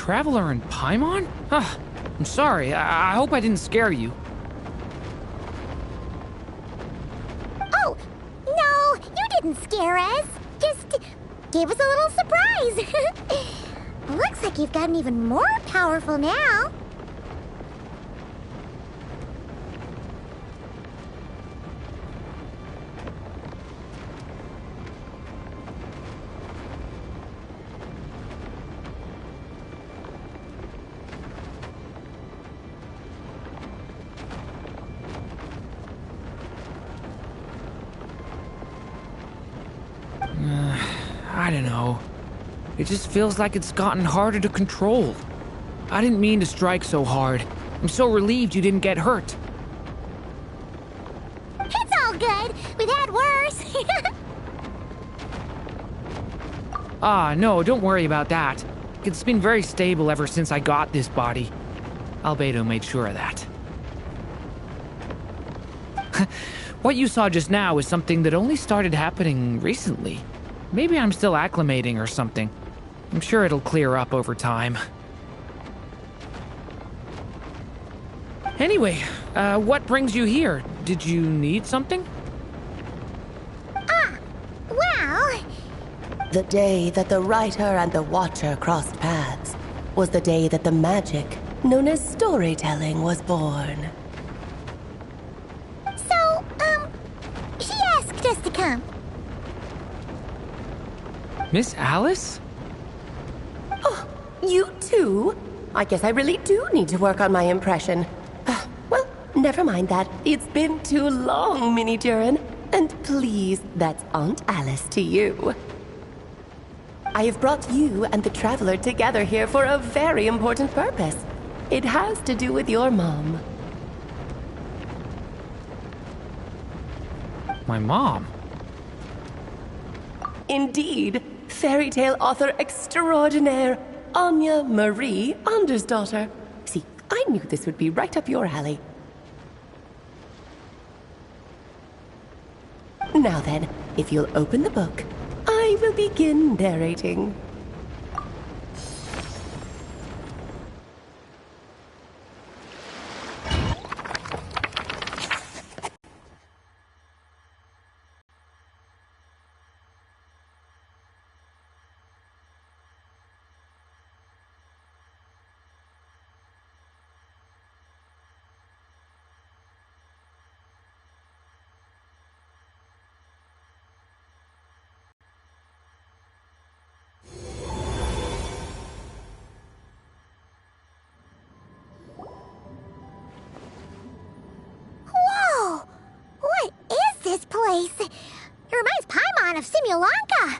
traveler in Paimon? I'm sorry. I hope I didn't scare you. Oh, no, you didn't scare us. Just gave us a little surprise. Looks like you've gotten even more powerful now. I don't know. It just feels like it's gotten harder to control. I didn't mean to strike so hard. I'm so relieved you didn't get hurt. It's all good. We've had worse. No, don't worry about that. It's been very stable ever since I got this body. Albedo made sure of that. What you saw just now is something that only started happening recently. Maybe I'm still acclimating or something. I'm sure it'll clear up over time. Anyway, what brings you here? Did you need something? Well... The day that the writer and the watcher crossed paths was the day that the magic, known as storytelling, was born. So, she asked us to come. Miss Alice? Oh, you too? I guess I really do need to work on my impression. Well, never mind that. It's been too long, Mini Durin. And please, that's Aunt Alice to you. I have brought you and the Traveler together here for a very important purpose. It has to do with your mom. My mom? Indeed. Fairy tale author extraordinaire, Anya Marie Andersdottir. See, I knew this would be right up your alley. Now then, if you'll open the book, I will begin narrating. Place. It reminds Paimon of Simulanka.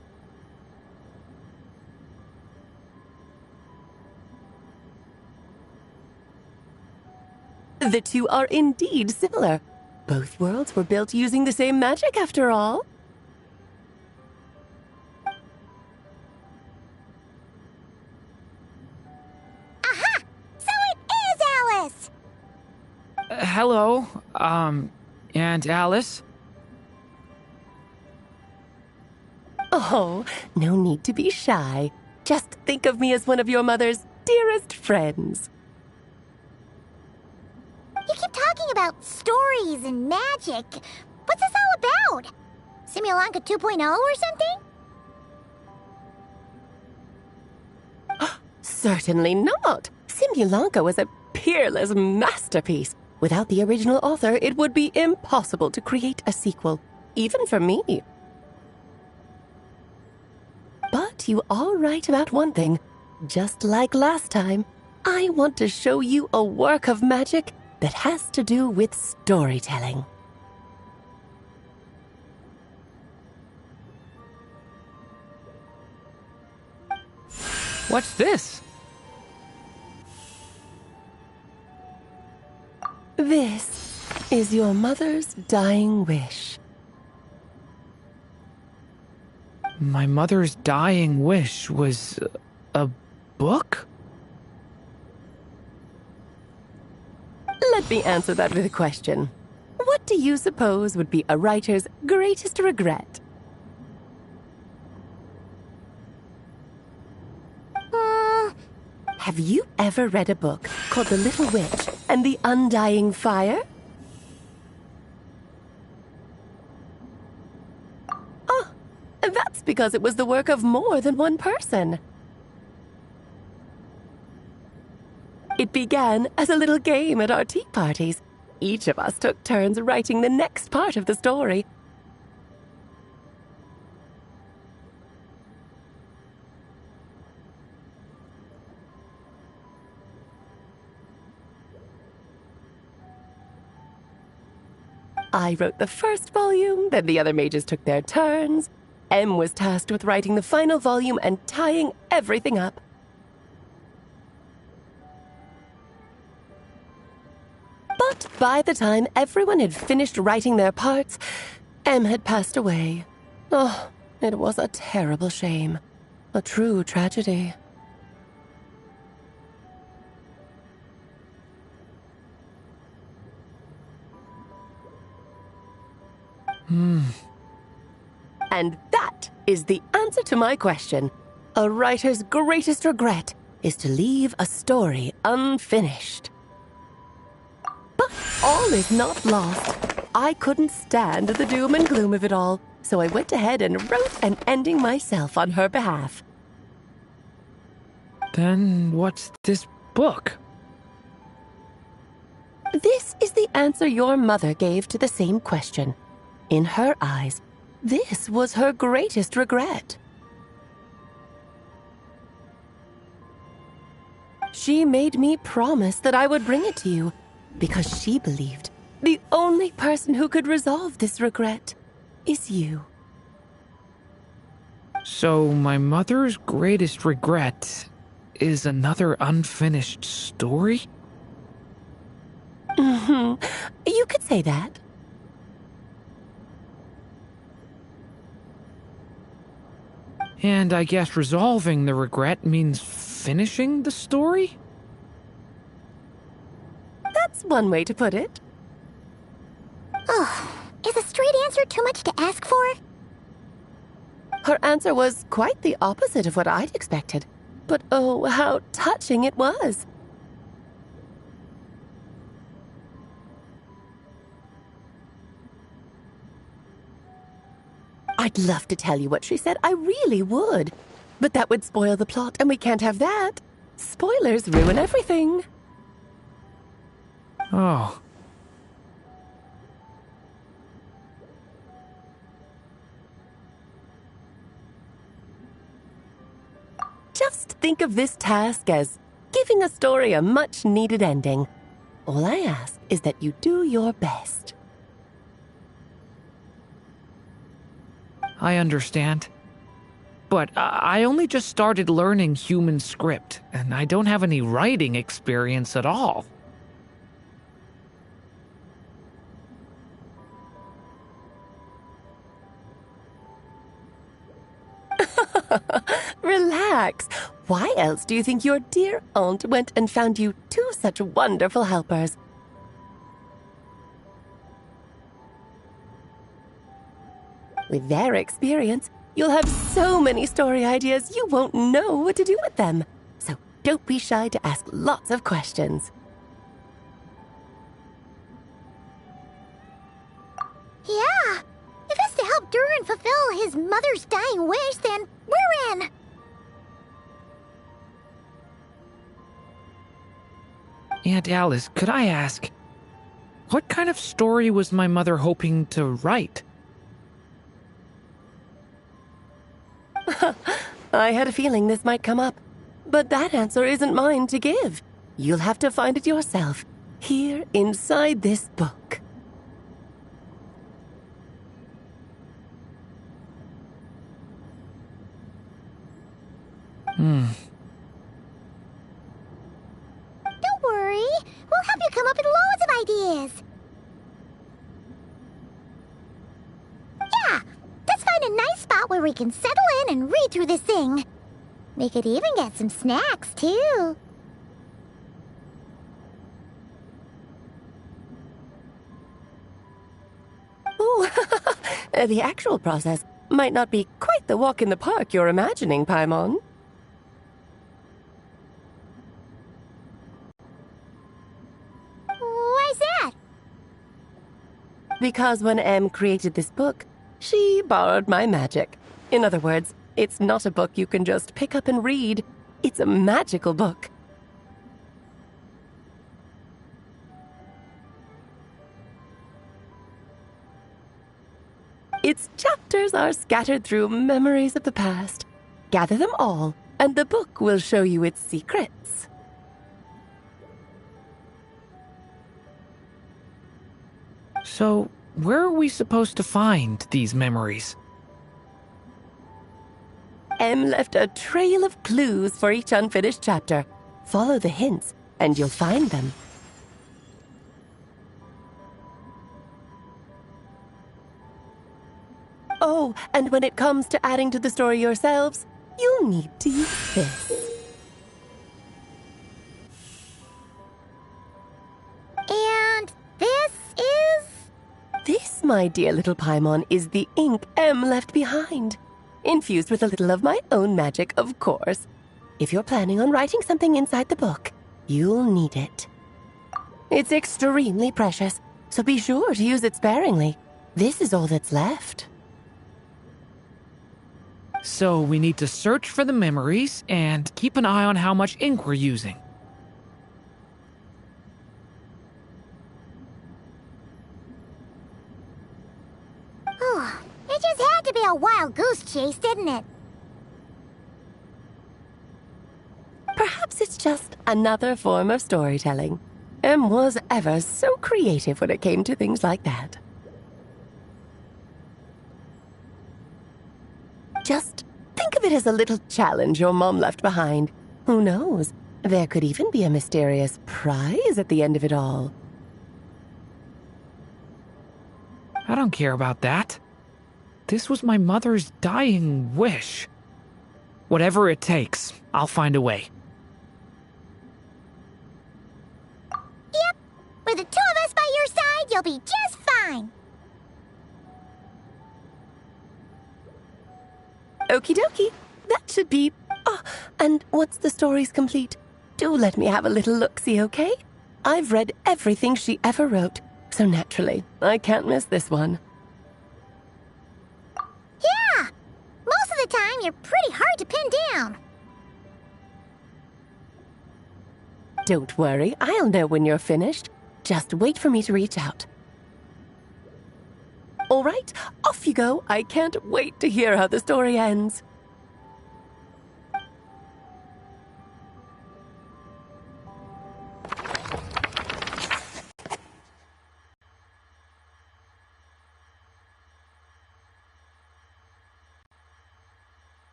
The two are indeed similar. Both worlds were built using the same magic, after all. Aha! So it is Alice! Hello, Aunt Alice? Oh, no need to be shy. Just think of me as one of your mother's dearest friends. You keep talking about stories and magic. What's this all about? Simulanka 2.0 or something? Certainly not. Simulanka was a peerless masterpiece. Without the original author, it would be impossible to create a sequel, even for me. But you are right about one thing. Just like last time, I want to show you a work of magic that has to do with storytelling. What's this? This is your mother's dying wish. My mother's dying wish was a book? Let me answer that with a question. What do you suppose would be a writer's greatest regret? Have you ever read a book called The Little Witch and the Undying Fire? Oh, that's because it was the work of more than one person. It began as a little game at our tea parties. Each of us took turns writing the next part of the story. I wrote the first volume, then the other mages took their turns. Em was tasked with writing the final volume and tying everything up. But by the time everyone had finished writing their parts, Em had passed away. Oh, it was a terrible shame. A true tragedy. And that is the answer to my question. A writer's greatest regret is to leave a story unfinished. But all is not lost. I couldn't stand the doom and gloom of it all, so I went ahead and wrote an ending myself on her behalf. Then what's this book? This is the answer your mother gave to the same question. In her eyes, this was her greatest regret. She made me promise that I would bring it to you, because she believed the only person who could resolve this regret is you. So my mother's greatest regret is another unfinished story? You could say that. And I guess resolving the regret means finishing the story? That's one way to put it. Oh, is a straight answer too much to ask for? Her answer was quite the opposite of what I'd expected. But oh, how touching it was. I'd love to tell you what she said, I really would. But that would spoil the plot, and we can't have that. Spoilers ruin everything. Oh. Just think of this task as giving a story a much-needed ending. All I ask is that you do your best. I understand. But I only just started learning human script, and I don't have any writing experience at all. Relax. Why else do you think your dear aunt went and found you two such wonderful helpers? With their experience, you'll have so many story ideas you won't know what to do with them. So don't be shy to ask lots of questions. Yeah. If it's to help Durin fulfill his mother's dying wish, then we're in. Aunt Alice, could I ask, what kind of story was my mother hoping to write? I had a feeling this might come up, but that answer isn't mine to give. You'll have to find it yourself, here inside this book. Don't worry. We'll help you come up with loads of ideas. Yeah, let's find a nice spot where we can settle in and read through this thing. We could even get some snacks, too. Ooh, the actual process might not be quite the walk in the park you're imagining, Paimon. because when Em created this book, she borrowed my magic. In other words, it's not a book you can just pick up and read. It's a magical book. Its chapters are scattered through memories of the past. Gather them all, and the book will show you its secrets. So, where are we supposed to find these memories? Em left a trail of clues for each unfinished chapter. Follow the hints, and you'll find them. Oh, and when it comes to adding to the story yourselves, you'll need to use this. And this is? This, my dear little Paimon, is the ink Em left behind. Infused with a little of my own magic, of course. If you're planning on writing something inside the book, you'll need it. It's extremely precious, so be sure to use it sparingly. This is all that's left. So we need to search for the memories and keep an eye on how much ink we're using. Oh, it just had to be a wild goose chase, didn't it? Perhaps it's just another form of storytelling. Em was ever so creative when it came to things like that. Just think of it as a little challenge your mom left behind. Who knows? There could even be a mysterious prize at the end of it all. I don't care about that. This was my mother's dying wish. Whatever it takes, I'll find a way. Yep. With the two of us by your side, you'll be just fine. Okie dokie. That should be... Oh, and once the story's complete, do let me have a little look-see, okay? I've read everything she ever wrote, so naturally, I can't miss this one. Yeah! Most of the time, you're pretty hard to pin down. Don't worry, I'll know when you're finished. Just wait for me to reach out. All right, off you go. I can't wait to hear how the story ends.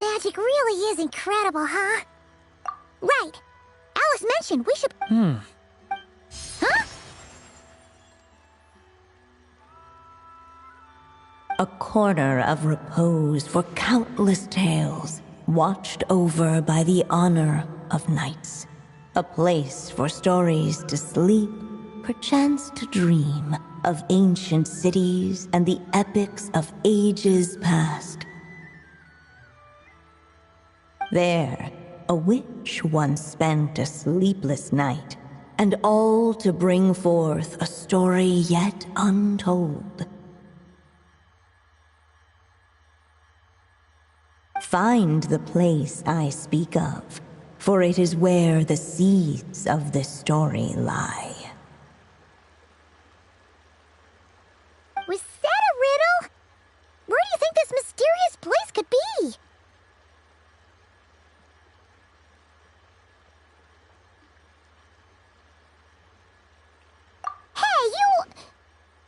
Magic really is incredible, huh? Right. Alice mentioned we should... Huh? A corner of repose for countless tales, watched over by the honor of knights. A place for stories to sleep, perchance to dream of ancient cities and the epics of ages past. There, a witch once spent a sleepless night, and all to bring forth a story yet untold. Find the place I speak of, for it is where the seeds of this story lie. Was that a riddle? Where do you think this mysterious place could be?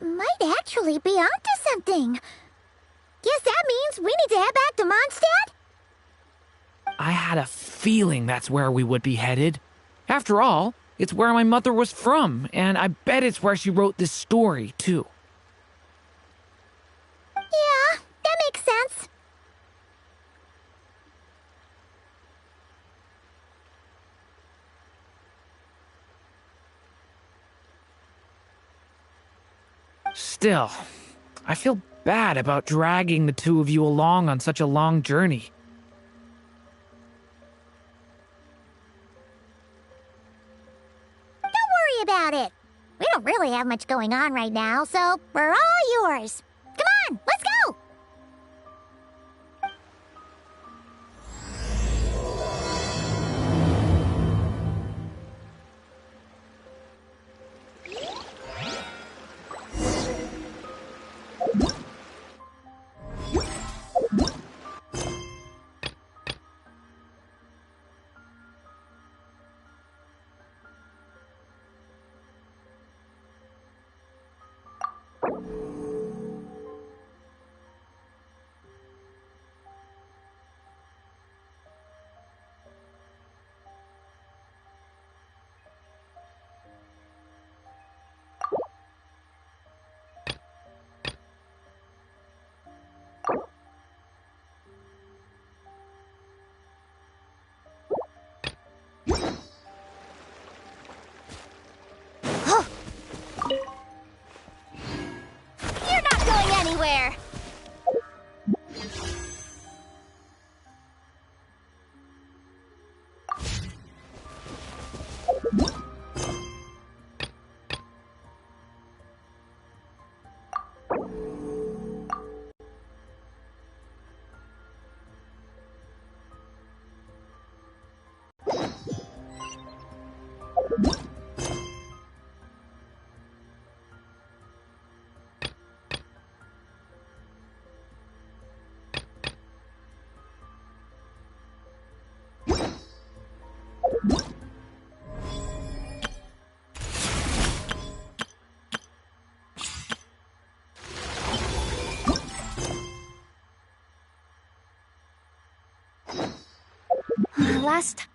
Might actually be onto something. Guess that means we need to head back to Mondstadt? I had a feeling that's where we would be headed. After all, it's where my mother was from, and I bet it's where she wrote this story, too. Yeah, that makes sense. Still, I feel bad about dragging the two of you along on such a long journey. Don't worry about it. We don't really have much going on right now, so we're all yours. Come on, let's go! You're not going anywhere! Last...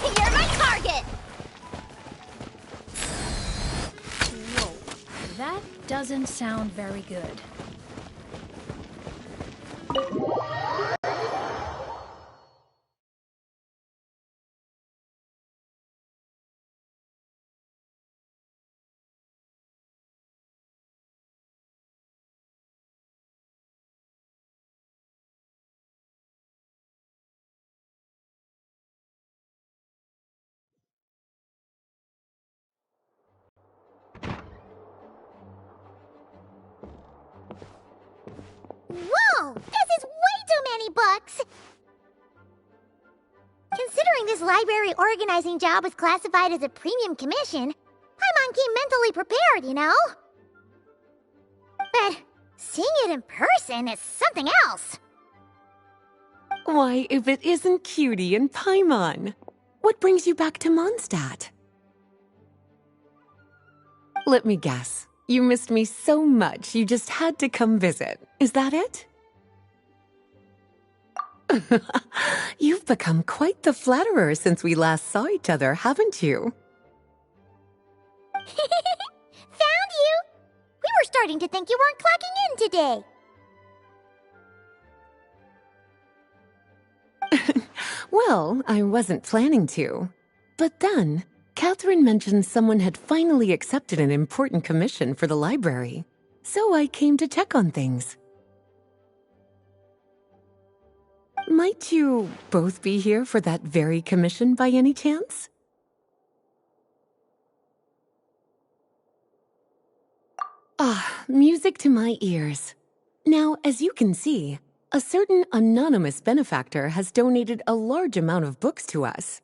You're my target! Whoa, that doesn't sound very good. Whoa! This is way too many books! Considering this library organizing job is classified as a premium commission, I'm on key mentally prepared, you know? But seeing it in person is something else. Why, if it isn't Cutie and Paimon, what brings you back to Mondstadt? Let me guess. You missed me so much you just had to come visit. Is that it? You've become quite the flatterer since we last saw each other, haven't you? Found you! We were starting to think you weren't clocking in today. Well, I wasn't planning to. But then, Catherine mentioned someone had finally accepted an important commission for the library. So I came to check on things. Might you both be here for that very commission by any chance? Ah, music to my ears. Now, as you can see, a certain anonymous benefactor has donated a large amount of books to us.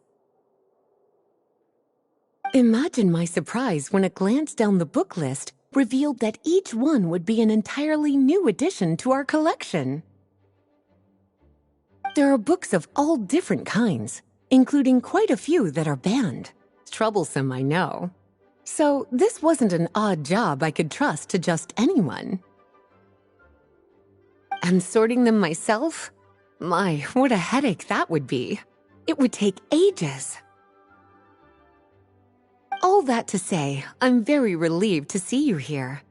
Imagine my surprise when a glance down the book list revealed that each one would be an entirely new addition to our collection. There are books of all different kinds, including quite a few that are banned. Troublesome, I know. So this wasn't an odd job I could trust to just anyone. And sorting them myself? My, what a headache that would be. It would take ages. All that to say, I'm very relieved to see you here.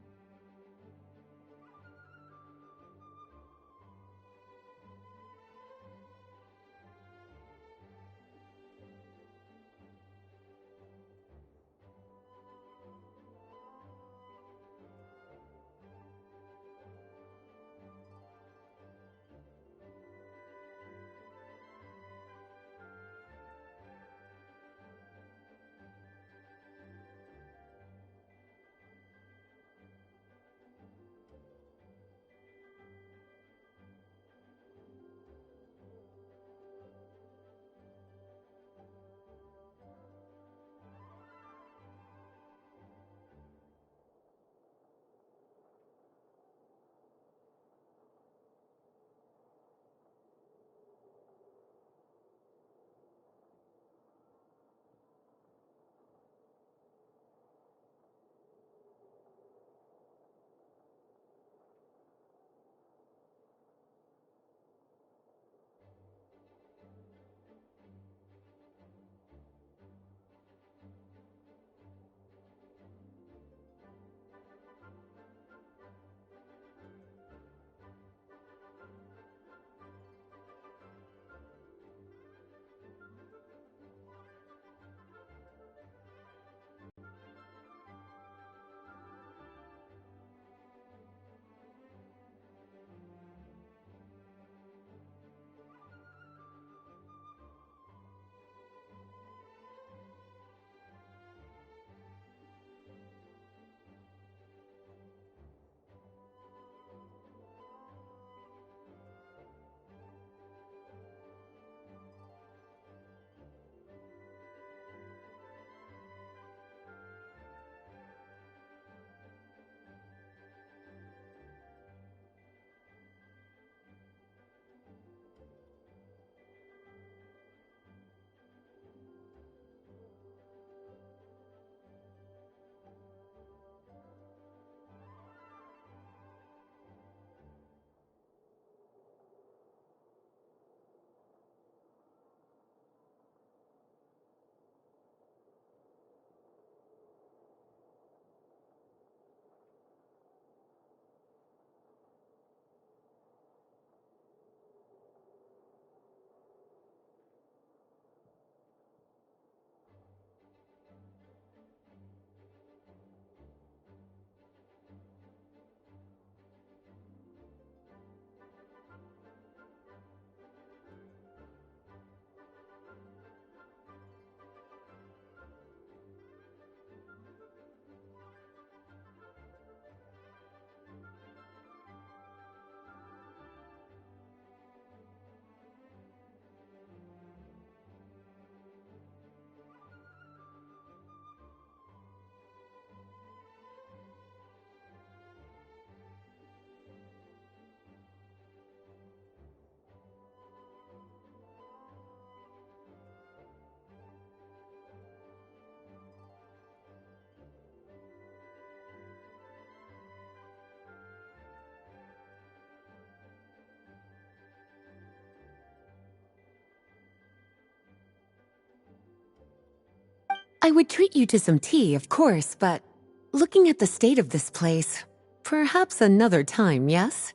I would treat you to some tea, of course, but looking at the state of this place, perhaps another time, yes?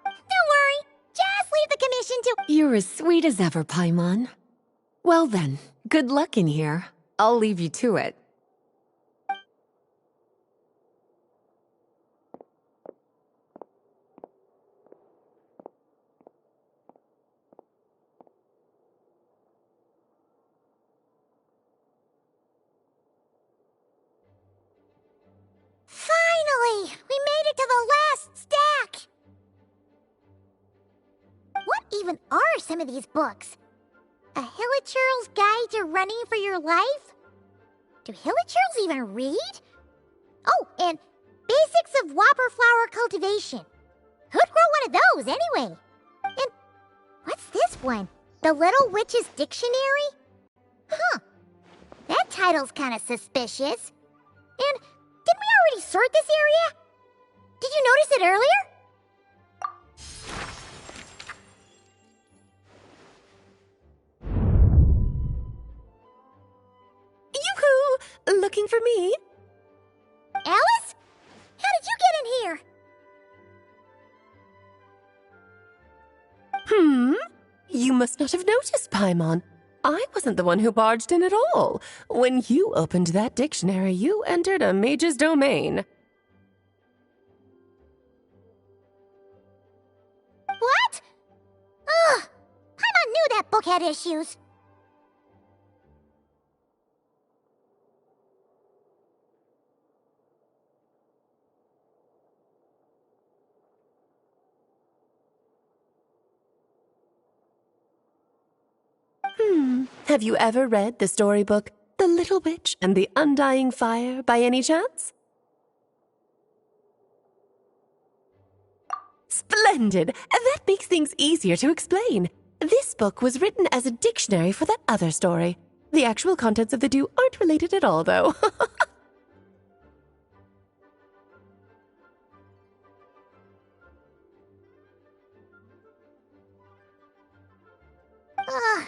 Don't worry, just leave the commission to— You're as sweet as ever, Paimon. Well then, good luck in here. I'll leave you to it. Finally! We made it to the last stack! What even are some of these books? A Hilichurl's Guide to Running for Your Life? Do Hilichurls even read? Oh, and basics of whopper flower cultivation. Who'd grow one of those anyway? And what's this one? The Little Witch's Dictionary? Huh. That title's kind of suspicious. And didn't we already sort this area? Did you notice it earlier? Yoo-hoo! Looking for me? Alice? How did you get in here? You must not have noticed, Paimon. I wasn't the one who barged in at all. When you opened that dictionary, you entered a mage's domain. What? Ugh! Paimon knew that book had issues. Have you ever read the storybook The Little Witch and the Undying Fire by any chance? Splendid! That makes things easier to explain. This book was written as a dictionary for that other story. The actual contents of the two aren't related at all, though. Ugh.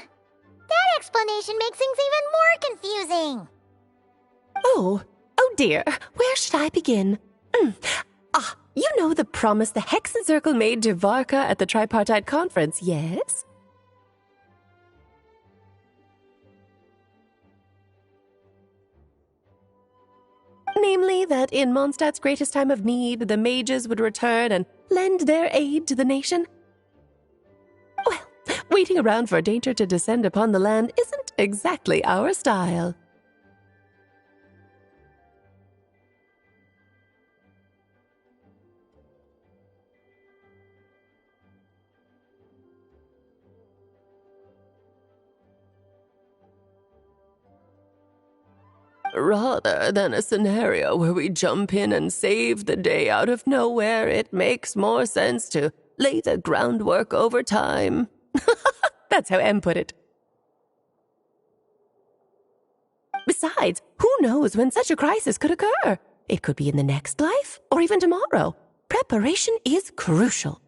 That explanation makes things even more confusing. Oh dear. Where should I begin? You know the promise the Hexen Circle made to Varka at the Tripartite Conference, yes? Namely, that in Mondstadt's greatest time of need, the mages would return and lend their aid to the nation? Well, waiting around for danger to descend upon the land isn't exactly our style. Rather than a scenario where we jump in and save the day out of nowhere, it makes more sense to lay the groundwork over time. That's how M put it. Besides, who knows when such a crisis could occur? It could be in the next life, or even tomorrow. Preparation is crucial.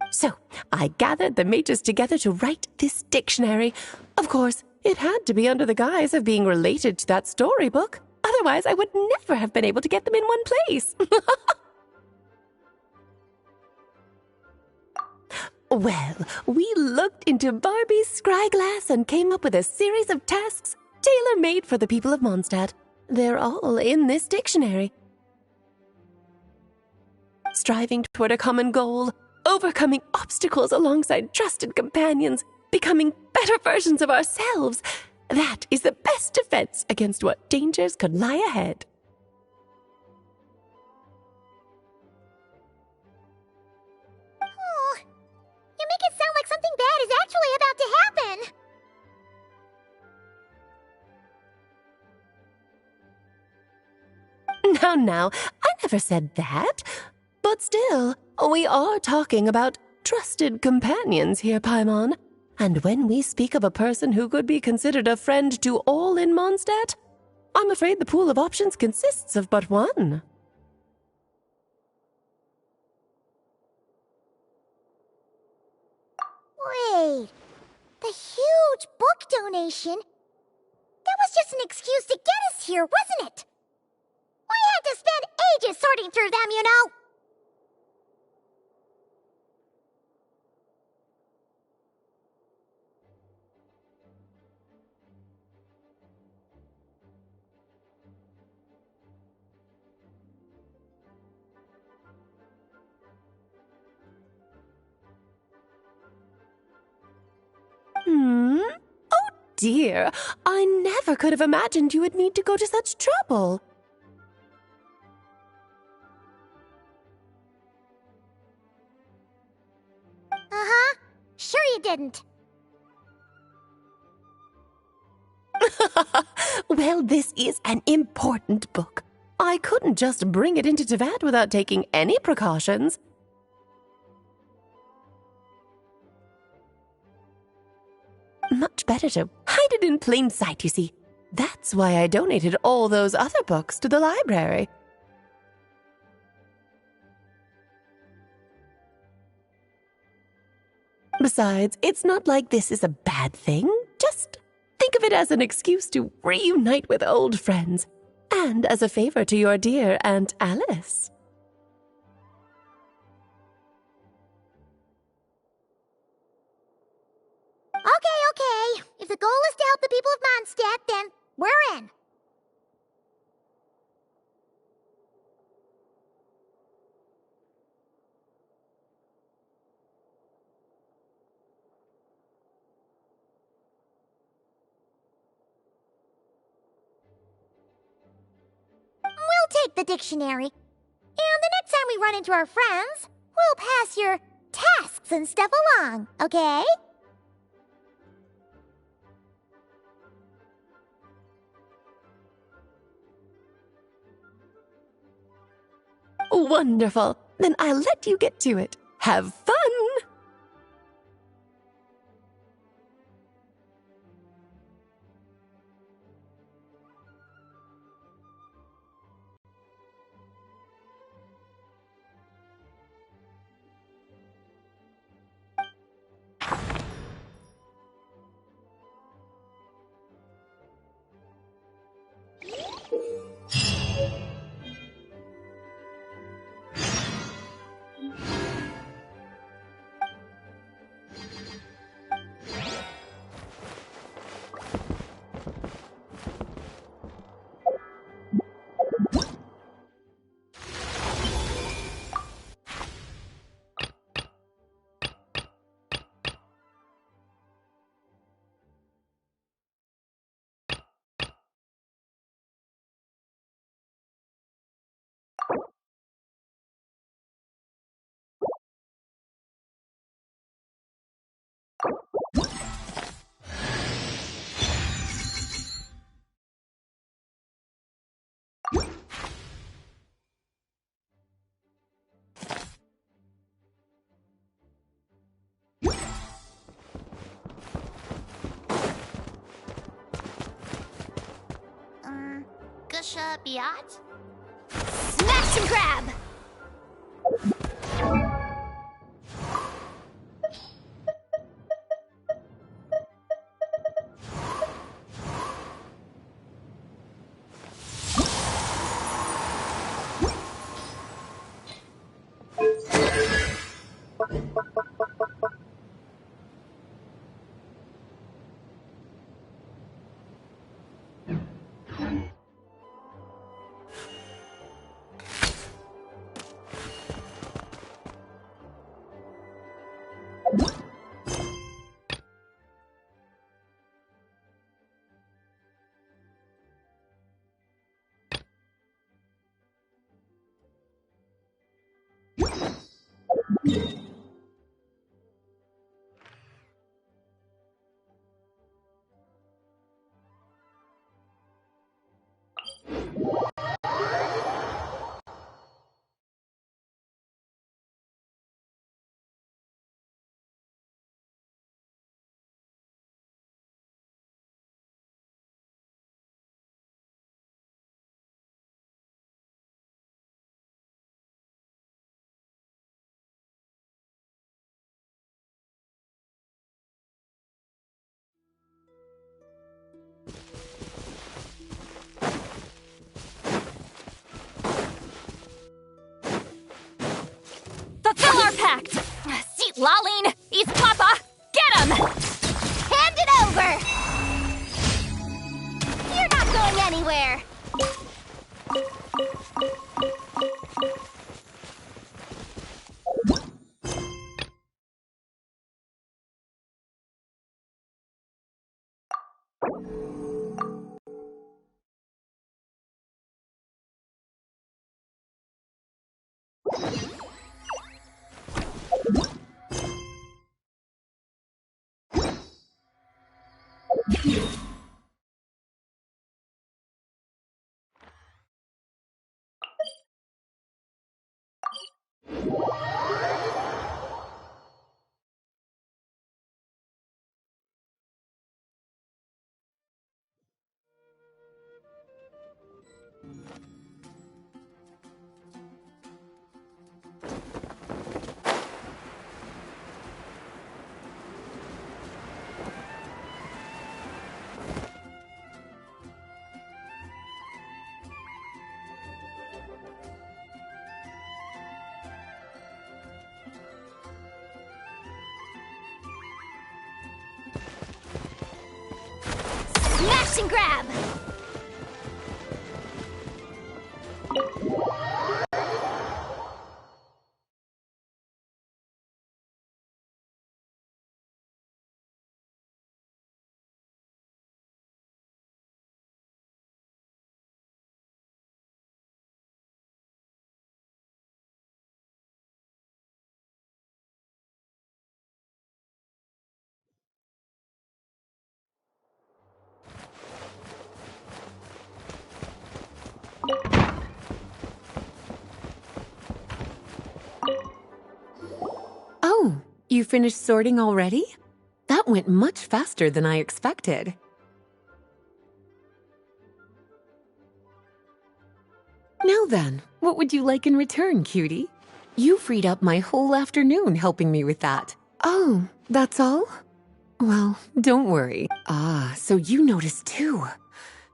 So, I gathered the mages together to write this dictionary. Of course, it had to be under the guise of being related to that storybook. Otherwise, I would never have been able to get them in one place. Well, we looked into Barbie's scryglass and came up with a series of tasks tailor-made for the people of Mondstadt. They're all in this dictionary. Striving toward a common goal, overcoming obstacles alongside trusted companions, becoming better versions of ourselves. That is the best defense against what dangers could lie ahead. Oh, you make it sound like something bad is actually about to happen. Now, I never said that. But still, we are talking about trusted companions here, Paimon. And when we speak of a person who could be considered a friend to all in Mondstadt, I'm afraid the pool of options consists of but one. Wait, the huge book donation? That was just an excuse to get us here, wasn't it? We had to spend ages sorting through them, you know. Oh dear, I never could have imagined you would need to go to such trouble. Uh-huh. Sure you didn't. Well, this is an important book. I couldn't just bring it into Tevat without taking any precautions. Much better to hide it in plain sight, you see. That's why I donated all those other books to the library. Besides, it's not like this is a bad thing. Just think of it as an excuse to reunite with old friends, and as a favor to your dear Aunt Alice. Okay. If the goal is to help the people of Mondstadt, then we're in. We'll take the dictionary. And the next time we run into our friends, we'll pass your tasks and stuff along, okay? Wonderful. Then I'll let you get to it. Have fun! Gusha Biat? Smash and grab! Fulfill our pact! See, Laline! He's Papa! Get him! Hand it over! You're not going anywhere! Smash and grab! Oh, you finished sorting already? That went much faster than I expected. Now then, what would you like in return, cutie? You freed up my whole afternoon helping me with that. Oh, that's all? Well, don't worry. Ah, so you noticed too.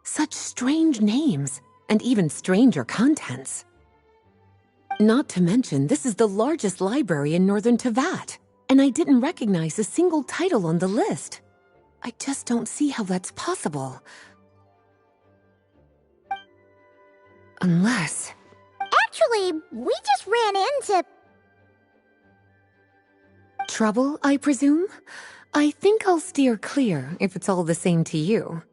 Such strange names, and even stranger contents. Not to mention, this is the largest library in Northern Tevat, and I didn't recognize a single title on the list. I just don't see how that's possible. Unless... Actually, we just ran into... Trouble, I presume? I think I'll steer clear if it's all the same to you.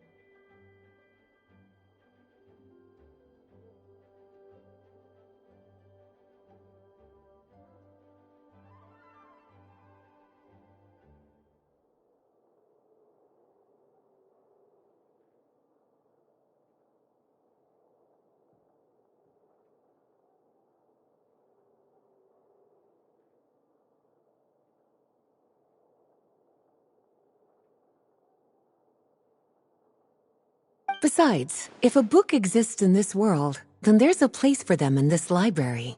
Besides, if a book exists in this world, then there's a place for them in this library.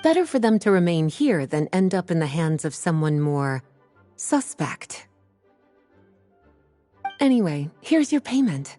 Better for them to remain here than end up in the hands of someone more suspect. Anyway, here's your payment.